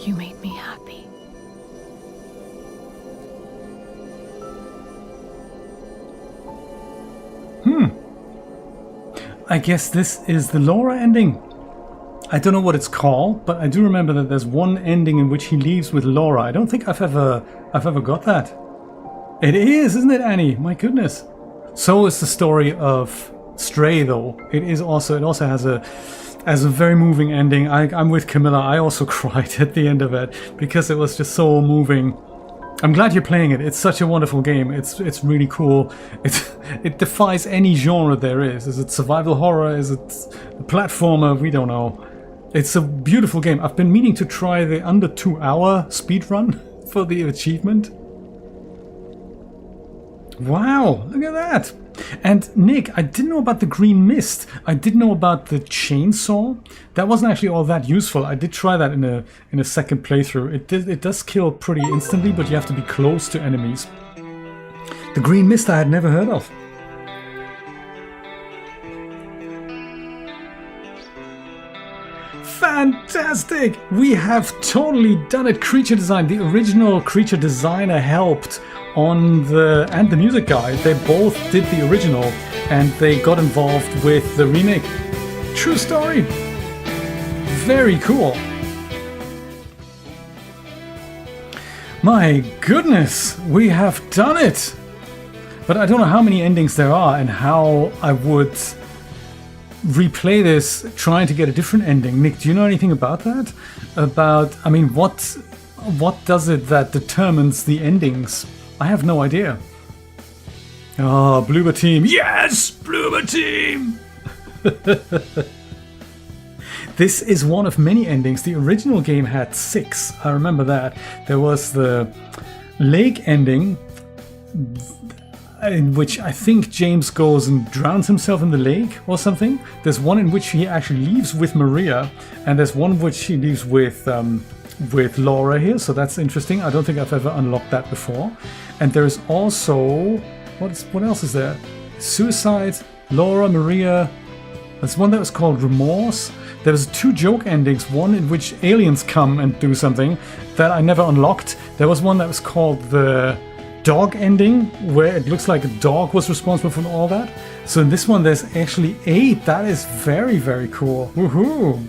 you made me happy. I guess this is the Laura ending. I don't know what it's called, but I do remember that there's one ending in which he leaves with Laura. I don't think I've ever got that. It is, isn't it, Annie? My goodness. So is the story of Stray, though. It also has a very moving ending. I'm with Camilla. I also cried at the end of it because it was just so moving. I'm glad you're playing it. It's such a wonderful game. It's really cool. It defies any genre there is. Is it survival horror? Is it a platformer? We don't know. It's a beautiful game. I've been meaning to try the under 2 hour speedrun for the achievement. Wow, look at that. And Nick, I didn't know about the green mist. I did know about the chainsaw. That wasn't actually all that useful. I did try that in a second playthrough. It does kill pretty instantly, but you have to be close to enemies. The green mist I had never heard of. Fantastic! We have totally done it. Creature design. The original creature designer helped on and the music guy. They both did the original and they got involved with the remake. True story. Very cool. My goodness, we have done it. But I don't know how many endings there are and how I would replay this trying to get a different ending. Nick, do you know anything about that? I mean, what does it that determines the endings? I have no idea. Oh, Bloober Team. Yes! Bloober Team! This is one of many endings. The original game had 6. I remember that. There was the lake ending, in which I think James goes and drowns himself in the lake or something. There's one in which he actually leaves with Maria, and there's one which he leaves with Laura here, so that's interesting. I don't think I've ever unlocked that before. And there's also what else is there? Suicide, Laura, Maria. There's one that was called Remorse. There was 2 joke endings, one in which aliens come and do something that I never unlocked. There was one that was called the dog ending, where it looks like a dog was responsible for all that. So in this one there's actually 8. That is very, very cool. Woohoo!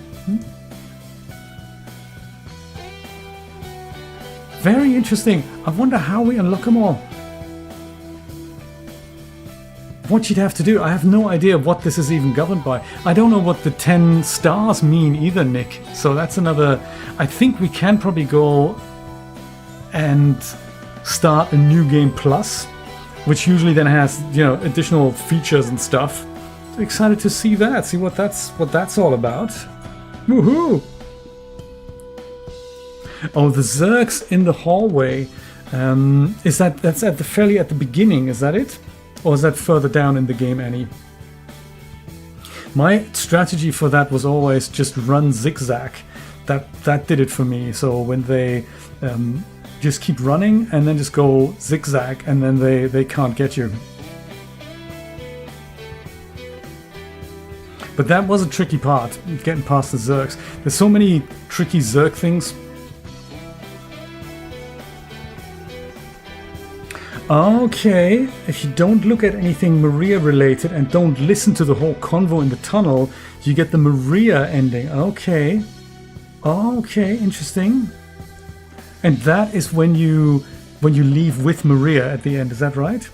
Very interesting. I wonder how we unlock them all. What you'd have to do, I have no idea what this is even governed by. I don't know what the 10 stars mean either, Nick. So that's another... I think we can probably go and start a new game plus, which usually then has, you know, additional features and stuff. So excited to see that, see what that's all about. Woohoo! Oh, the Zergs in the hallway. That's at the beginning, is that it? Or is that further down in the game, Annie? My strategy for that was always just run zigzag. That did it for me. So when they just keep running and then just go zigzag, and then they can't get you. But that was a tricky part, getting past the Zergs. There's so many tricky Zerg things. Okay, if you don't look at anything Maria related and don't listen to the whole convo in the tunnel, you get the Maria ending. Okay. Okay, interesting. And that is when you leave with Maria at the end, is that right?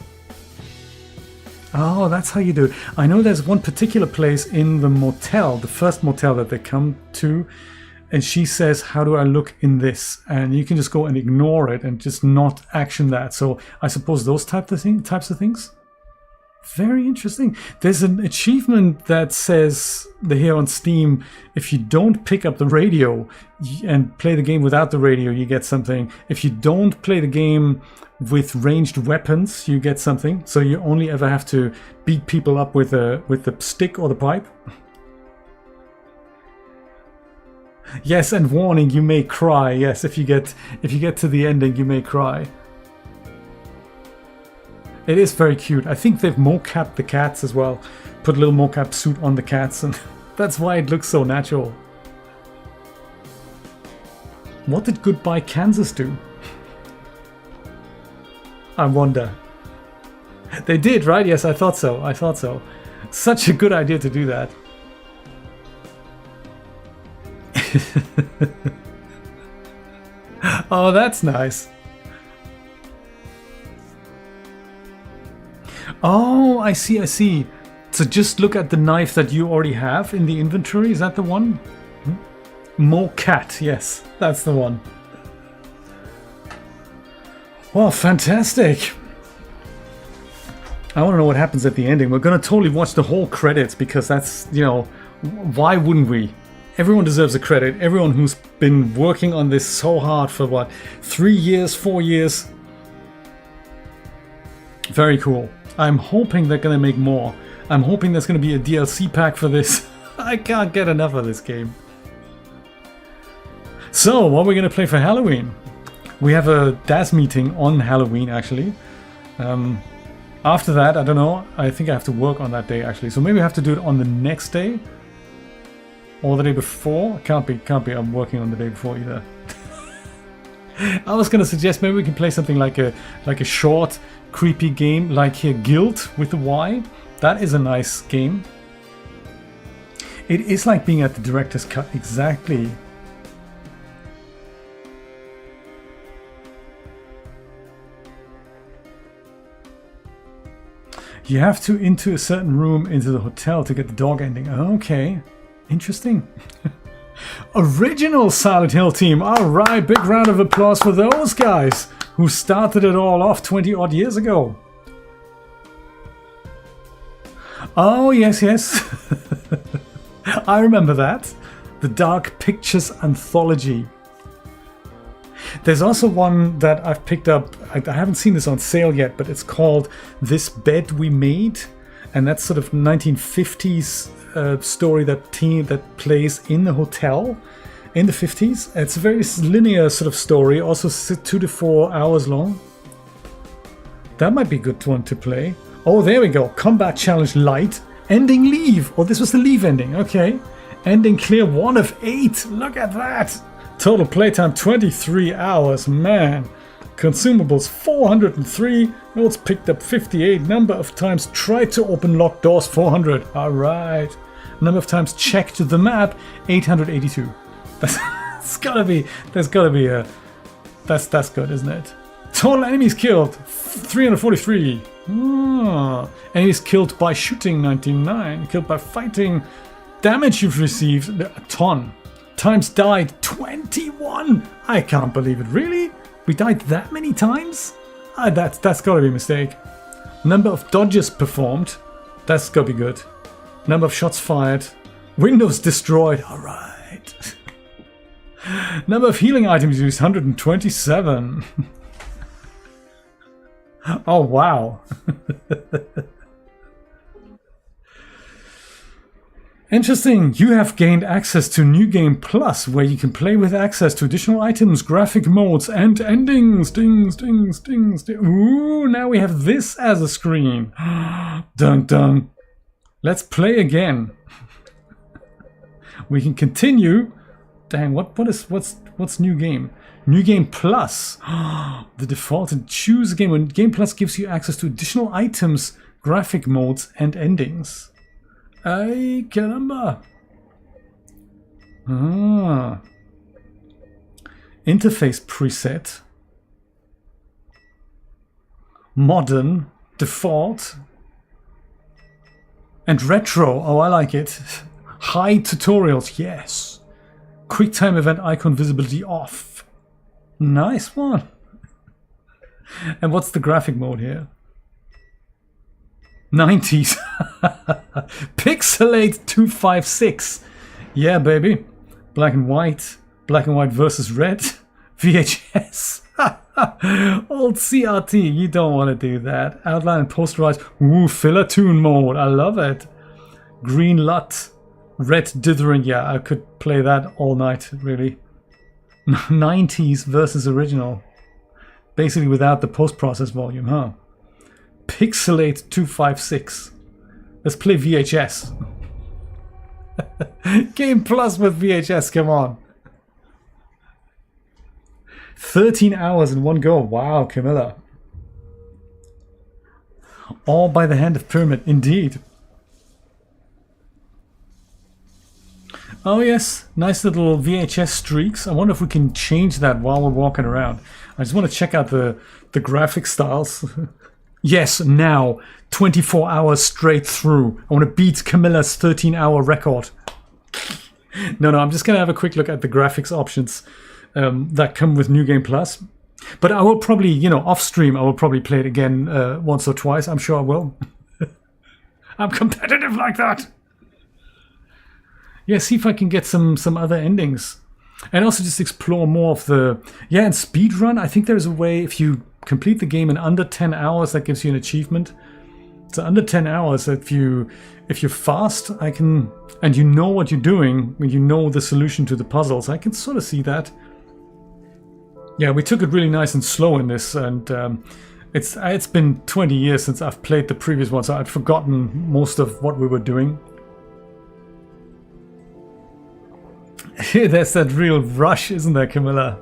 Oh, that's how you do it. I know there's one particular place in the motel, the first motel that they come to, and she says, how do I look in this? And you can just go and ignore it and just not action that. So I suppose those types of things. Very interesting. There's an achievement that says here on Steam, if you don't pick up the radio and play the game without the radio, you get something. If you don't play the game with ranged weapons, you get something. So you only ever have to beat people up with the stick or the pipe. Yes, and warning, you may cry. Yes, if you get to the ending, you may cry. It is very cute. I think they've mocapped the cats as well. Put a little mocap suit on the cats, and that's why it looks so natural. What did Goodbye Kansas do? I wonder. They did, right? Yes, I thought so. I thought so. Such a good idea to do that. Oh, that's nice. Oh, I see, I see. So just look at the knife that you already have in the inventory. Is that the one? Mocat, yes, that's the one. Well, fantastic. I want to know what happens at the ending. We're going to totally watch the whole credits because that's, you know, why wouldn't we? Everyone deserves a credit. Everyone who's been working on this so hard for what, 3 years, 4 years? Very cool. I'm hoping they're going to make more. I'm hoping there's going to be a DLC pack for this. I can't get enough of this game. So, what are we going to play for Halloween? We have a DAS meeting on Halloween, actually. After that, I don't know. I think I have to work on that day, actually. So maybe I have to do it on the next day. Or the day before. Can't be. I'm working on the day before either. I was going to suggest maybe we can play something like a short, creepy game, like here, Guild with the Y. That is a nice game. It is like being at the director's cut, exactly. You have to into a certain room into the hotel to get the dog ending. Okay, interesting. Original Silent Hill team. All right, big round of applause for those guys who started it all off 20 odd years ago. Oh, yes, yes. I remember that. The Dark Pictures Anthology. There's also one that I've picked up. I haven't seen this on sale yet, but it's called This Bed We Made. And that's sort of 1950s story that plays in the hotel in the 50s. It's a very linear sort of story, also 2 to 4 hours long. That might be a good one to play. Oh, there we go. Combat Challenge Light. Ending Leave. Oh, this was the Leave ending. Okay. Ending clear 1 of 8. Look at that. Total playtime 23 hours. Man. Consumables 403. Notes picked up 58. Number of times tried to open locked doors 400. Alright. Number of times checked the map 882. That's gotta be. There's gotta be a. That's good, isn't it? Total enemies killed 343. Enemies killed by shooting 99. Killed by fighting. Damage you've received a ton. Times died 21. I can't believe it. Really? We died that many times? That's gotta be a mistake. Number of dodges performed. That's gotta be good. Number of shots fired. Windows destroyed. Alright. Number of healing items used 127. Oh wow. Interesting. You have gained access to New Game Plus, where you can play with access to additional items, graphic modes, and endings. Dings, dings, dings, dings. Ooh, now we have this as a screen. Dun dun. Let's play again. We can continue. Dang, what's New Game? New Game Plus. The default and choose a game. When Game Plus gives you access to additional items, graphic modes, and endings. Ay, caramba. Interface preset. Modern. Default. And retro. Oh, I like it. High tutorials. Yes. QuickTime event icon visibility off. Nice one. And what's the graphic mode here? 90s. Pixelate 256. Yeah, baby. Black and white. Black and white versus red. VHS. Old CRT. You don't want to do that. Outline and posterize. Ooh, filler tune mode. I love it. Green LUT. Red dithering. Yeah, I could play that all night, really. 90s versus original. Basically without the post-process volume, huh? Pixelate 256. Let's play VHS. Game Plus with VHS, come on. 13 hours in one go. Wow, Camilla. All by the hand of Pyramid, indeed. Oh yes, nice little VHS streaks. I wonder if we can change that while we're walking around. I just want to check out the graphic styles. Yes, now. 24 hours straight through. I want to beat Camilla's 13-hour record. No, I'm just going to have a quick look at the graphics options that come with New Game Plus. But I will probably, you know, off stream, I will probably play it again once or twice. I'm sure I will. I'm competitive like that. Yeah, see if I can get some other endings. And also just explore more of the... Yeah, and speedrun. I think there's a way, if you complete the game in under 10 hours, that gives you an achievement. So under 10 hours, if you're fast, I can... And you know what you're doing, when you know the solution to the puzzles, I can sort of see that. Yeah, we took it really nice and slow in this, and it's been 20 years since I've played the previous one, so I'd forgotten most of what we were doing. There's that real rush, isn't there, Camilla?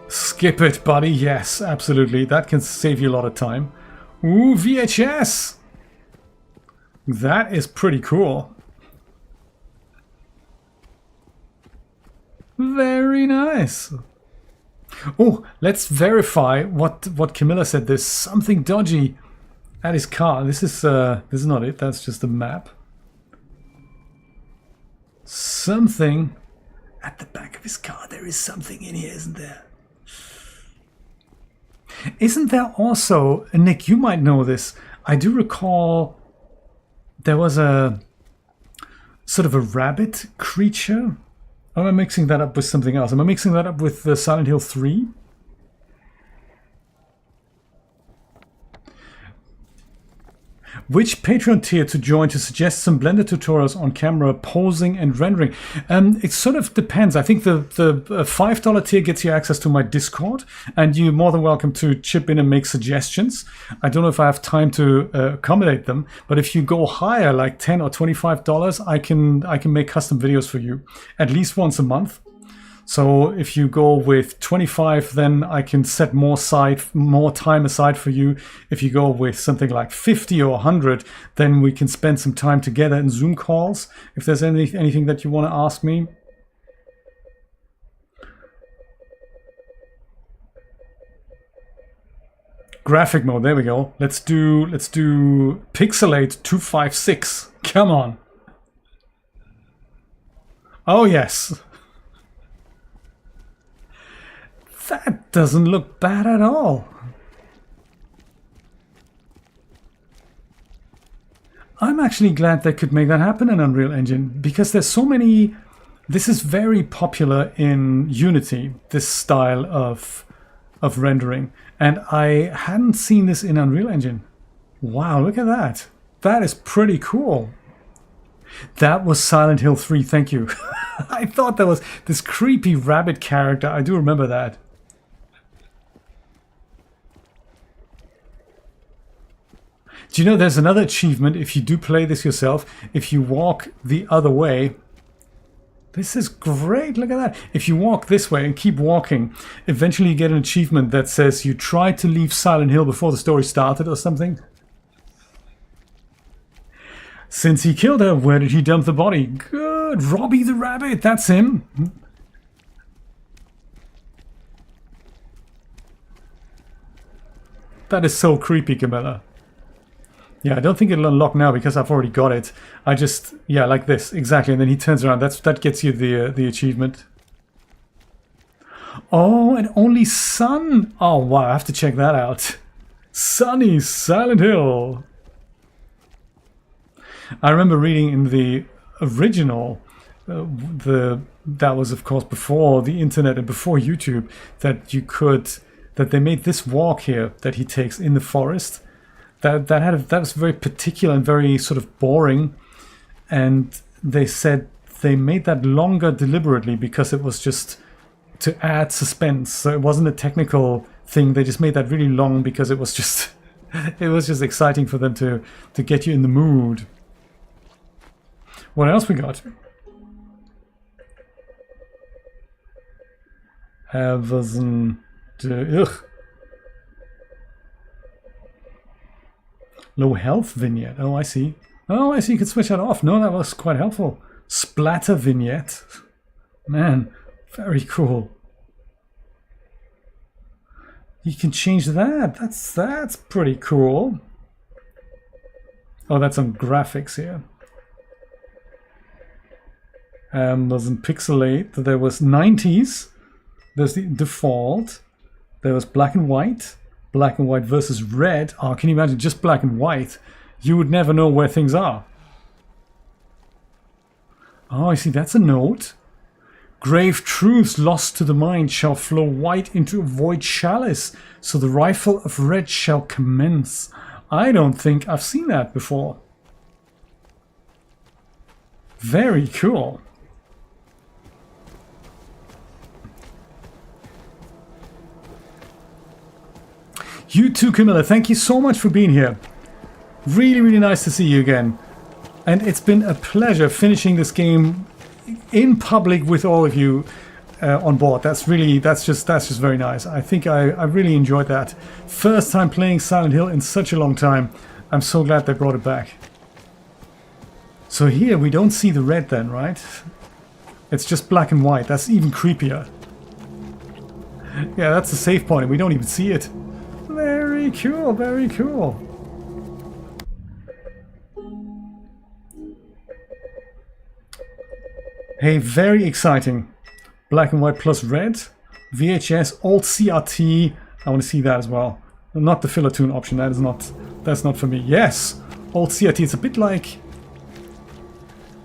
Skip it, buddy. Yes, absolutely. That can save you a lot of time. Ooh, VHS! That is pretty cool. Very nice. Oh, let's verify what Camilla said. There's something dodgy at his car. This is not it. That's just a map. Something at the back of his car. There is something in here, isn't there? Isn't there also, Nick, you might know this. I do recall there was a sort of a rabbit creature. Or am I mixing that up with something else? Am I mixing that up with Silent Hill 3? Which Patreon tier to join to suggest some Blender tutorials on camera posing and rendering? It sort of depends. I think the $5 tier gets you access to my Discord, and you're more than welcome to chip in and make suggestions. I don't know if I have time to accommodate them, but if you go higher, like $10 or $25, I can make custom videos for you at least once a month. So if you go with 25, then I can set more time aside for you. If you go with something like 50 or 100, then we can spend some time together in Zoom calls. If there's anything that you want to ask me. Graphic mode, there we go. Let's do Pixelate 256. Come on. Oh yes. That doesn't look bad at all. I'm actually glad they could make that happen in Unreal Engine, because there's so many... This is very popular in Unity, this style of rendering. And I hadn't seen this in Unreal Engine. Wow, look at that. That is pretty cool. That was Silent Hill 3, thank you. I thought that was this creepy rabbit character. I do remember that. Do you know there's another achievement if you do play this yourself? If you walk the other way. This is great, look at that. If you walk this way and keep walking, eventually you get an achievement that says you tried to leave Silent Hill before the story started or something. Since he killed her, where did he dump the body? Good, Robbie the Rabbit, that's him. That is so creepy, Camilla. Yeah, I don't think it'll unlock now because I've already got it. I just, yeah, like this, exactly. And then he turns around. That gets you the achievement. Oh, and only Sun. Oh, wow, I have to check that out. Sunny Silent Hill. I remember reading in the original, that was of course before the internet and before YouTube, that they made this walk here that he takes in the forest. That was very particular and very sort of boring, and they said they made that longer deliberately because it was just to add suspense. So it wasn't a technical thing. They just made that really long because it was just it was just exciting for them to get you in the mood. What else we got? Low health vignette. Oh, I see. Oh, I see. You can switch that off. No, that was quite helpful. Splatter vignette. Man, very cool. You can change that. That's pretty cool. Oh, that's some graphics here. Doesn't pixelate. There was 90s. There's the default. There was black and white. Black and white versus red. Oh, can you imagine just black and white? You would never know where things are. Oh, I see. That's a note. Grave truths lost to the mind shall flow white into a void chalice, so the rifle of red shall commence. I don't think I've seen that before. Very cool. You too, Camilla. Thank you so much for being here. Really, really nice to see you again. And it's been a pleasure finishing this game in public with all of you on board. That's just very nice. I think I really enjoyed that. First time playing Silent Hill in such a long time. I'm so glad they brought it back. So here we don't see the red then, right? It's just black and white. That's even creepier. Yeah, that's the save point and we don't even see it. Very cool, very cool. Hey, very exciting. Black and white plus red. VHS, Alt CRT. I want to see that as well. Not the filler tune option. That's not for me. Yes, Alt CRT. It's a bit like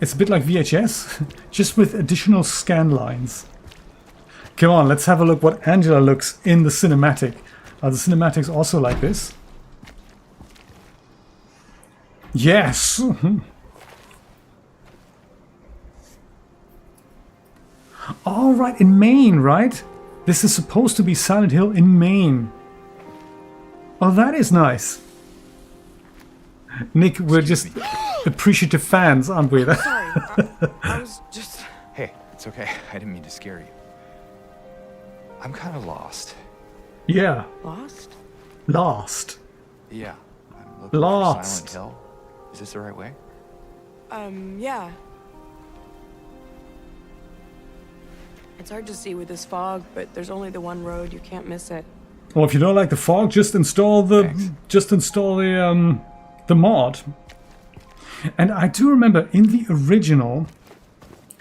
VHS, just with additional scan lines. Come on, let's have a look what Angela looks in the cinematic. Are the cinematics also like this? Yes! All right, in Maine, right? This is supposed to be Silent Hill in Maine. Oh, that is nice. Nick, we're just appreciative fans, aren't we? Sorry, I was just... Hey, it's okay. I didn't mean to scare you. I'm kind of lost. Yeah. Lost? Lost. Yeah. I'm looking for Silent Hill. Is this the right way? Yeah. It's hard to see with this fog, but there's only the one road. You can't miss it. Well, if you don't like the fog, just install the the mod. And I do remember in the original,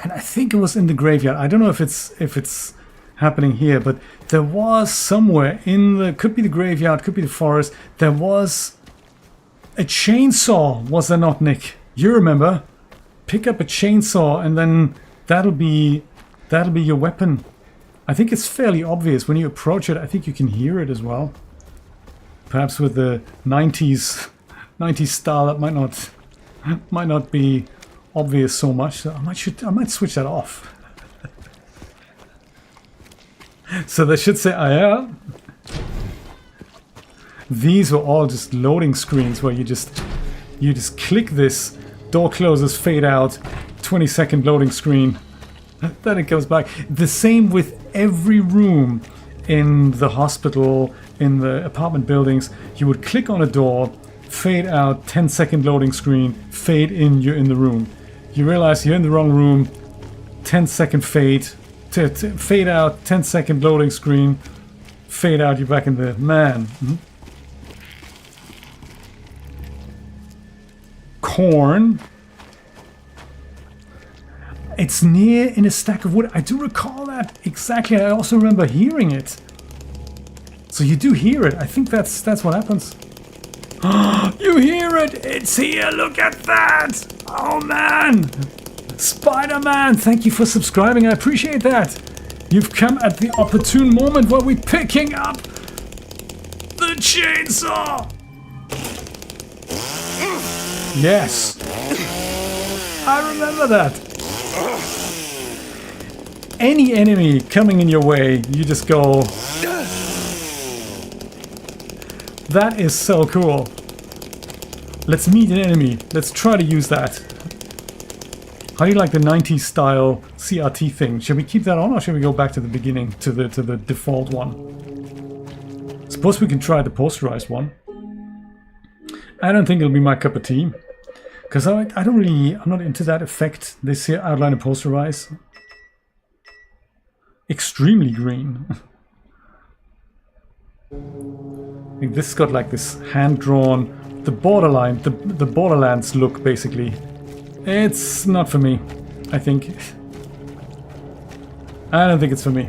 and I think it was in the graveyard. I don't know if it's happening here, but there was somewhere in the, could be the graveyard, could be the forest, there was a chainsaw, was there not, Nick? You remember? Pick up a chainsaw and then that'll be your weapon. I think it's fairly obvious when you approach it. I think you can hear it as well. Perhaps with the 90s style that might not be obvious so much. So I might switch that off. So they should say, oh yeah. These were all just loading screens where you just click this, door closes, fade out, 20-second loading screen. Then it comes back. The same with every room in the hospital, in the apartment buildings. You would click on a door, fade out, 10-second loading screen, fade in, you're in the room. You realize you're in the wrong room, 10-second fade, fade out, 10-second loading screen, fade out, you're back in the man. Corn. It's near in a stack of wood. I do recall that exactly. I also remember hearing it. So you do hear it. I think that's what happens. You hear it! It's here! Look at that! Oh man! Spider-Man! Thank you for subscribing. I appreciate that. You've come at the opportune moment where we're picking up the chainsaw! Yes! I remember that. any enemy coming in your way, you just go... That is so cool. Let's meet an enemy. Let's try to use that. How do you like the 90s style CRT thing? Should we keep that on or should we go back to the beginning, to the default one? Suppose we can try the posterized one. I don't think it'll be my cup of tea. Because I don't really, I'm not into that effect. This here, outline and posterize. Extremely green. I think this got like this hand-drawn, the borderline, the Borderlands look basically. It's not for me, I think. I don't think it's for me.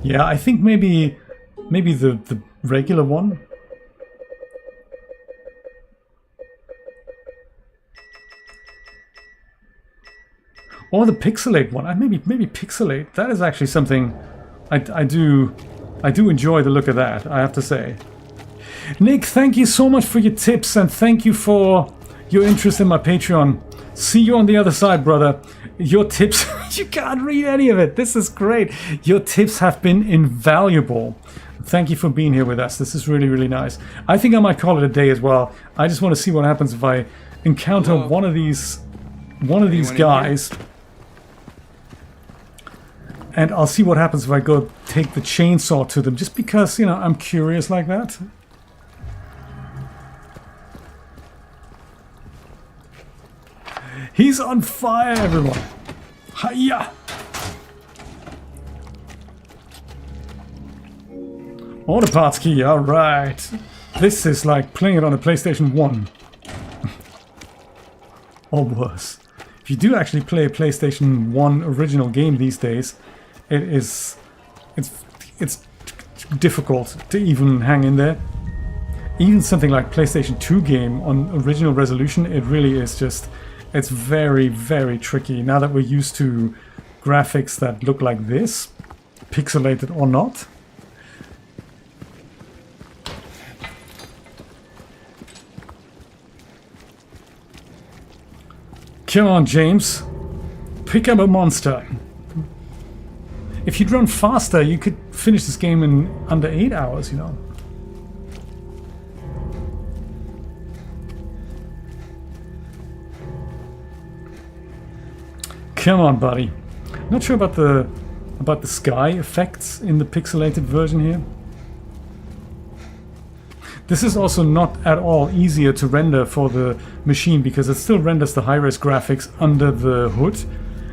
Yeah, I think maybe the regular one. Or the pixelate one. Maybe pixelate. That is actually something I do enjoy the look of that, I have to say. Nick, thank you so much for your tips and thank you for your interest in my Patreon. See you on the other side, brother. Your tips, you can't read any of it. This is great. Your tips have been invaluable. Thank you for being here with us. This is really, really nice. I think I might call it a day as well. I just want to see what happens if I encounter one of these guys. And I'll see what happens if I go take the chainsaw to them, just because, you know, I'm curious like that. He's on fire, everyone! Hiya! Auto parts key, alright. This is like playing it on a PlayStation 1. Or worse. If you do actually play a PlayStation 1 original game these days, it's difficult to even hang in there. Even something like PlayStation 2 game on original resolution, it really is just, it's very, very tricky. Now that we're used to graphics that look like this, pixelated or not. Come on, James. Pick up a monster. If you'd run faster, you could finish this game in under 8 hours, you know. Come on, buddy. Not sure about the sky effects in the pixelated version here. This is also not at all easier to render for the machine because it still renders the high-res graphics under the hood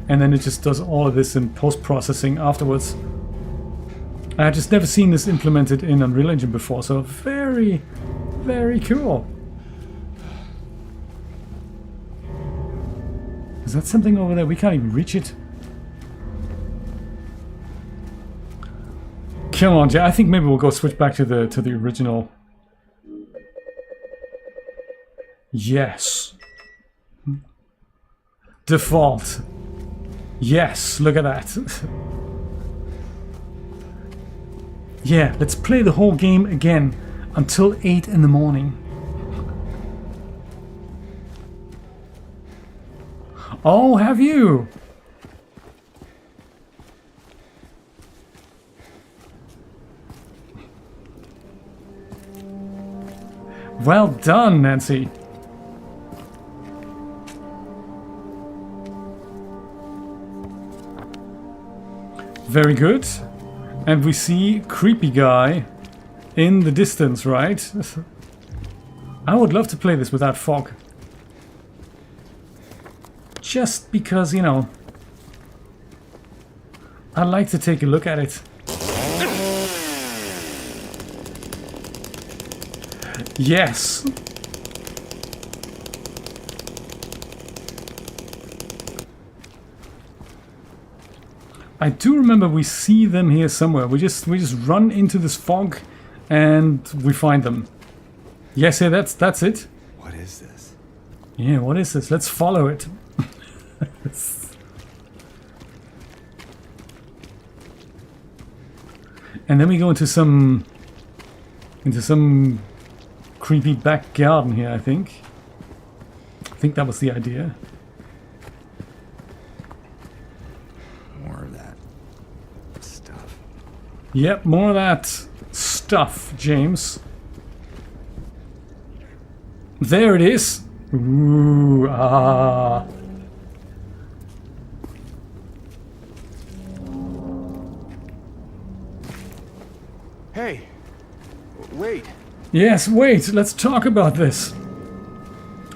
and then it just does all of this in post-processing afterwards. I had just never seen this implemented in Unreal Engine before, so very, very cool. Is that something over there? We can't even reach it. Come on, Jay. I think maybe we'll go switch back to the original. Yes. Default. Yes, look at that. Yeah, let's play the whole game again until 8 in the morning. Oh, have you? Well done, Nancy. Very good. And we see creepy guy in the distance, right? I would love to play this without fog. Just because, you know, I like to take a look at it. Yes. I do remember we see them here somewhere. We just run into this fog and we find them. Yes, yeah, that's it. What is this? Yeah, what is this? Let's follow it. And then we go into some creepy back garden here, I think. I think that was the idea. More of that stuff. Yep, more of that stuff, James. There it is. Ooh, ah. Hey, wait. Yes, wait, let's talk about this.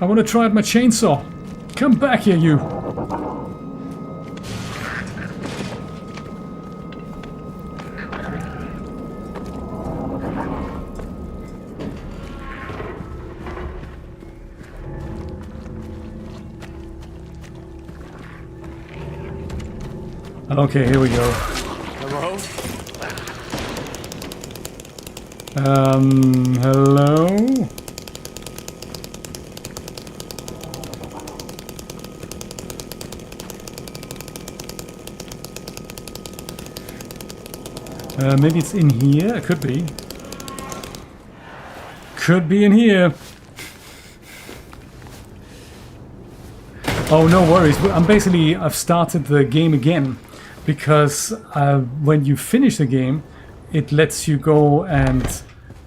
I want to try out my chainsaw. Come back here, you. Okay, here we go. Hello? Hello? Maybe it's in here? It could be. Could be in here. Oh, no worries. I've started the game again. Because when you finish the game, it lets you go and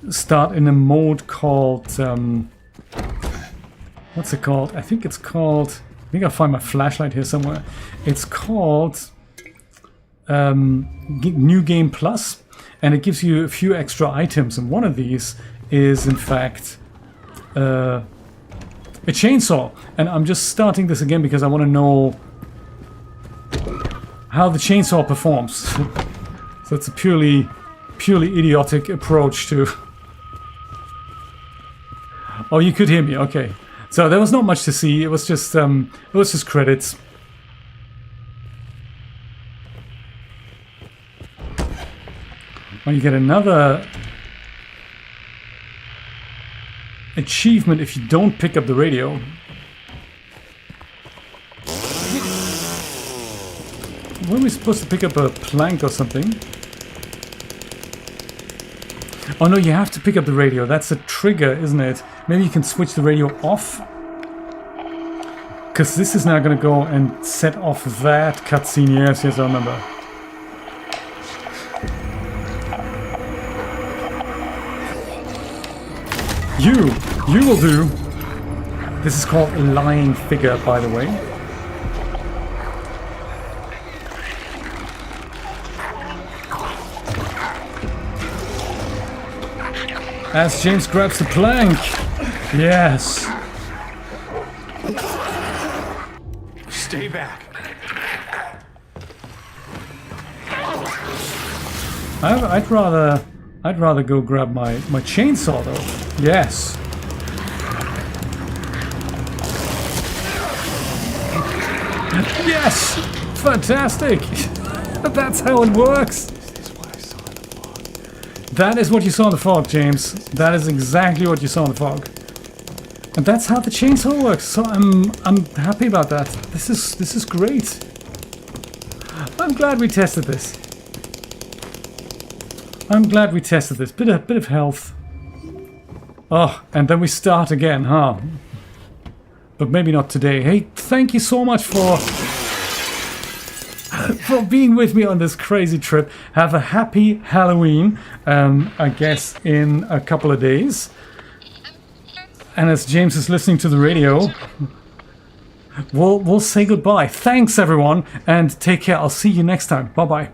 start in a mode called... what's it called? I think I'll find my flashlight here somewhere. It's called New Game Plus, and it gives you a few extra items, and one of these is in fact a chainsaw. And I'm just starting this again because I want to know how the chainsaw performs. So it's a purely idiotic approach to... Oh, you could hear me, okay. So there was not much to see, it was just credits. Well, you get another achievement if you don't pick up the radio. Weren't we supposed to pick up a plank or something? Oh no, you have to pick up the radio. That's a trigger, isn't it? Maybe you can switch the radio off? Because this is now going to go and set off that cutscene. Yes, I remember. You will do. This is called a lying figure, by the way. As James grabs the plank. Yes. Stay back. I'd rather go grab my chainsaw though. Yes. Yes! Fantastic! That's how it works. That is what you saw in the fog, James. That is exactly what you saw in the fog. And that's how the chainsaw works. So I'm happy about that. This is great. I'm glad we tested this. I'm glad we tested this. Bit of health. Oh, and then we start again, huh? But maybe not today. Hey, thank you so much for being with me on this crazy trip. Have a happy Halloween, I guess in a couple of days. And as James is listening to the radio, we'll say goodbye. Thanks everyone, and take care. I'll see you next time. Bye-bye.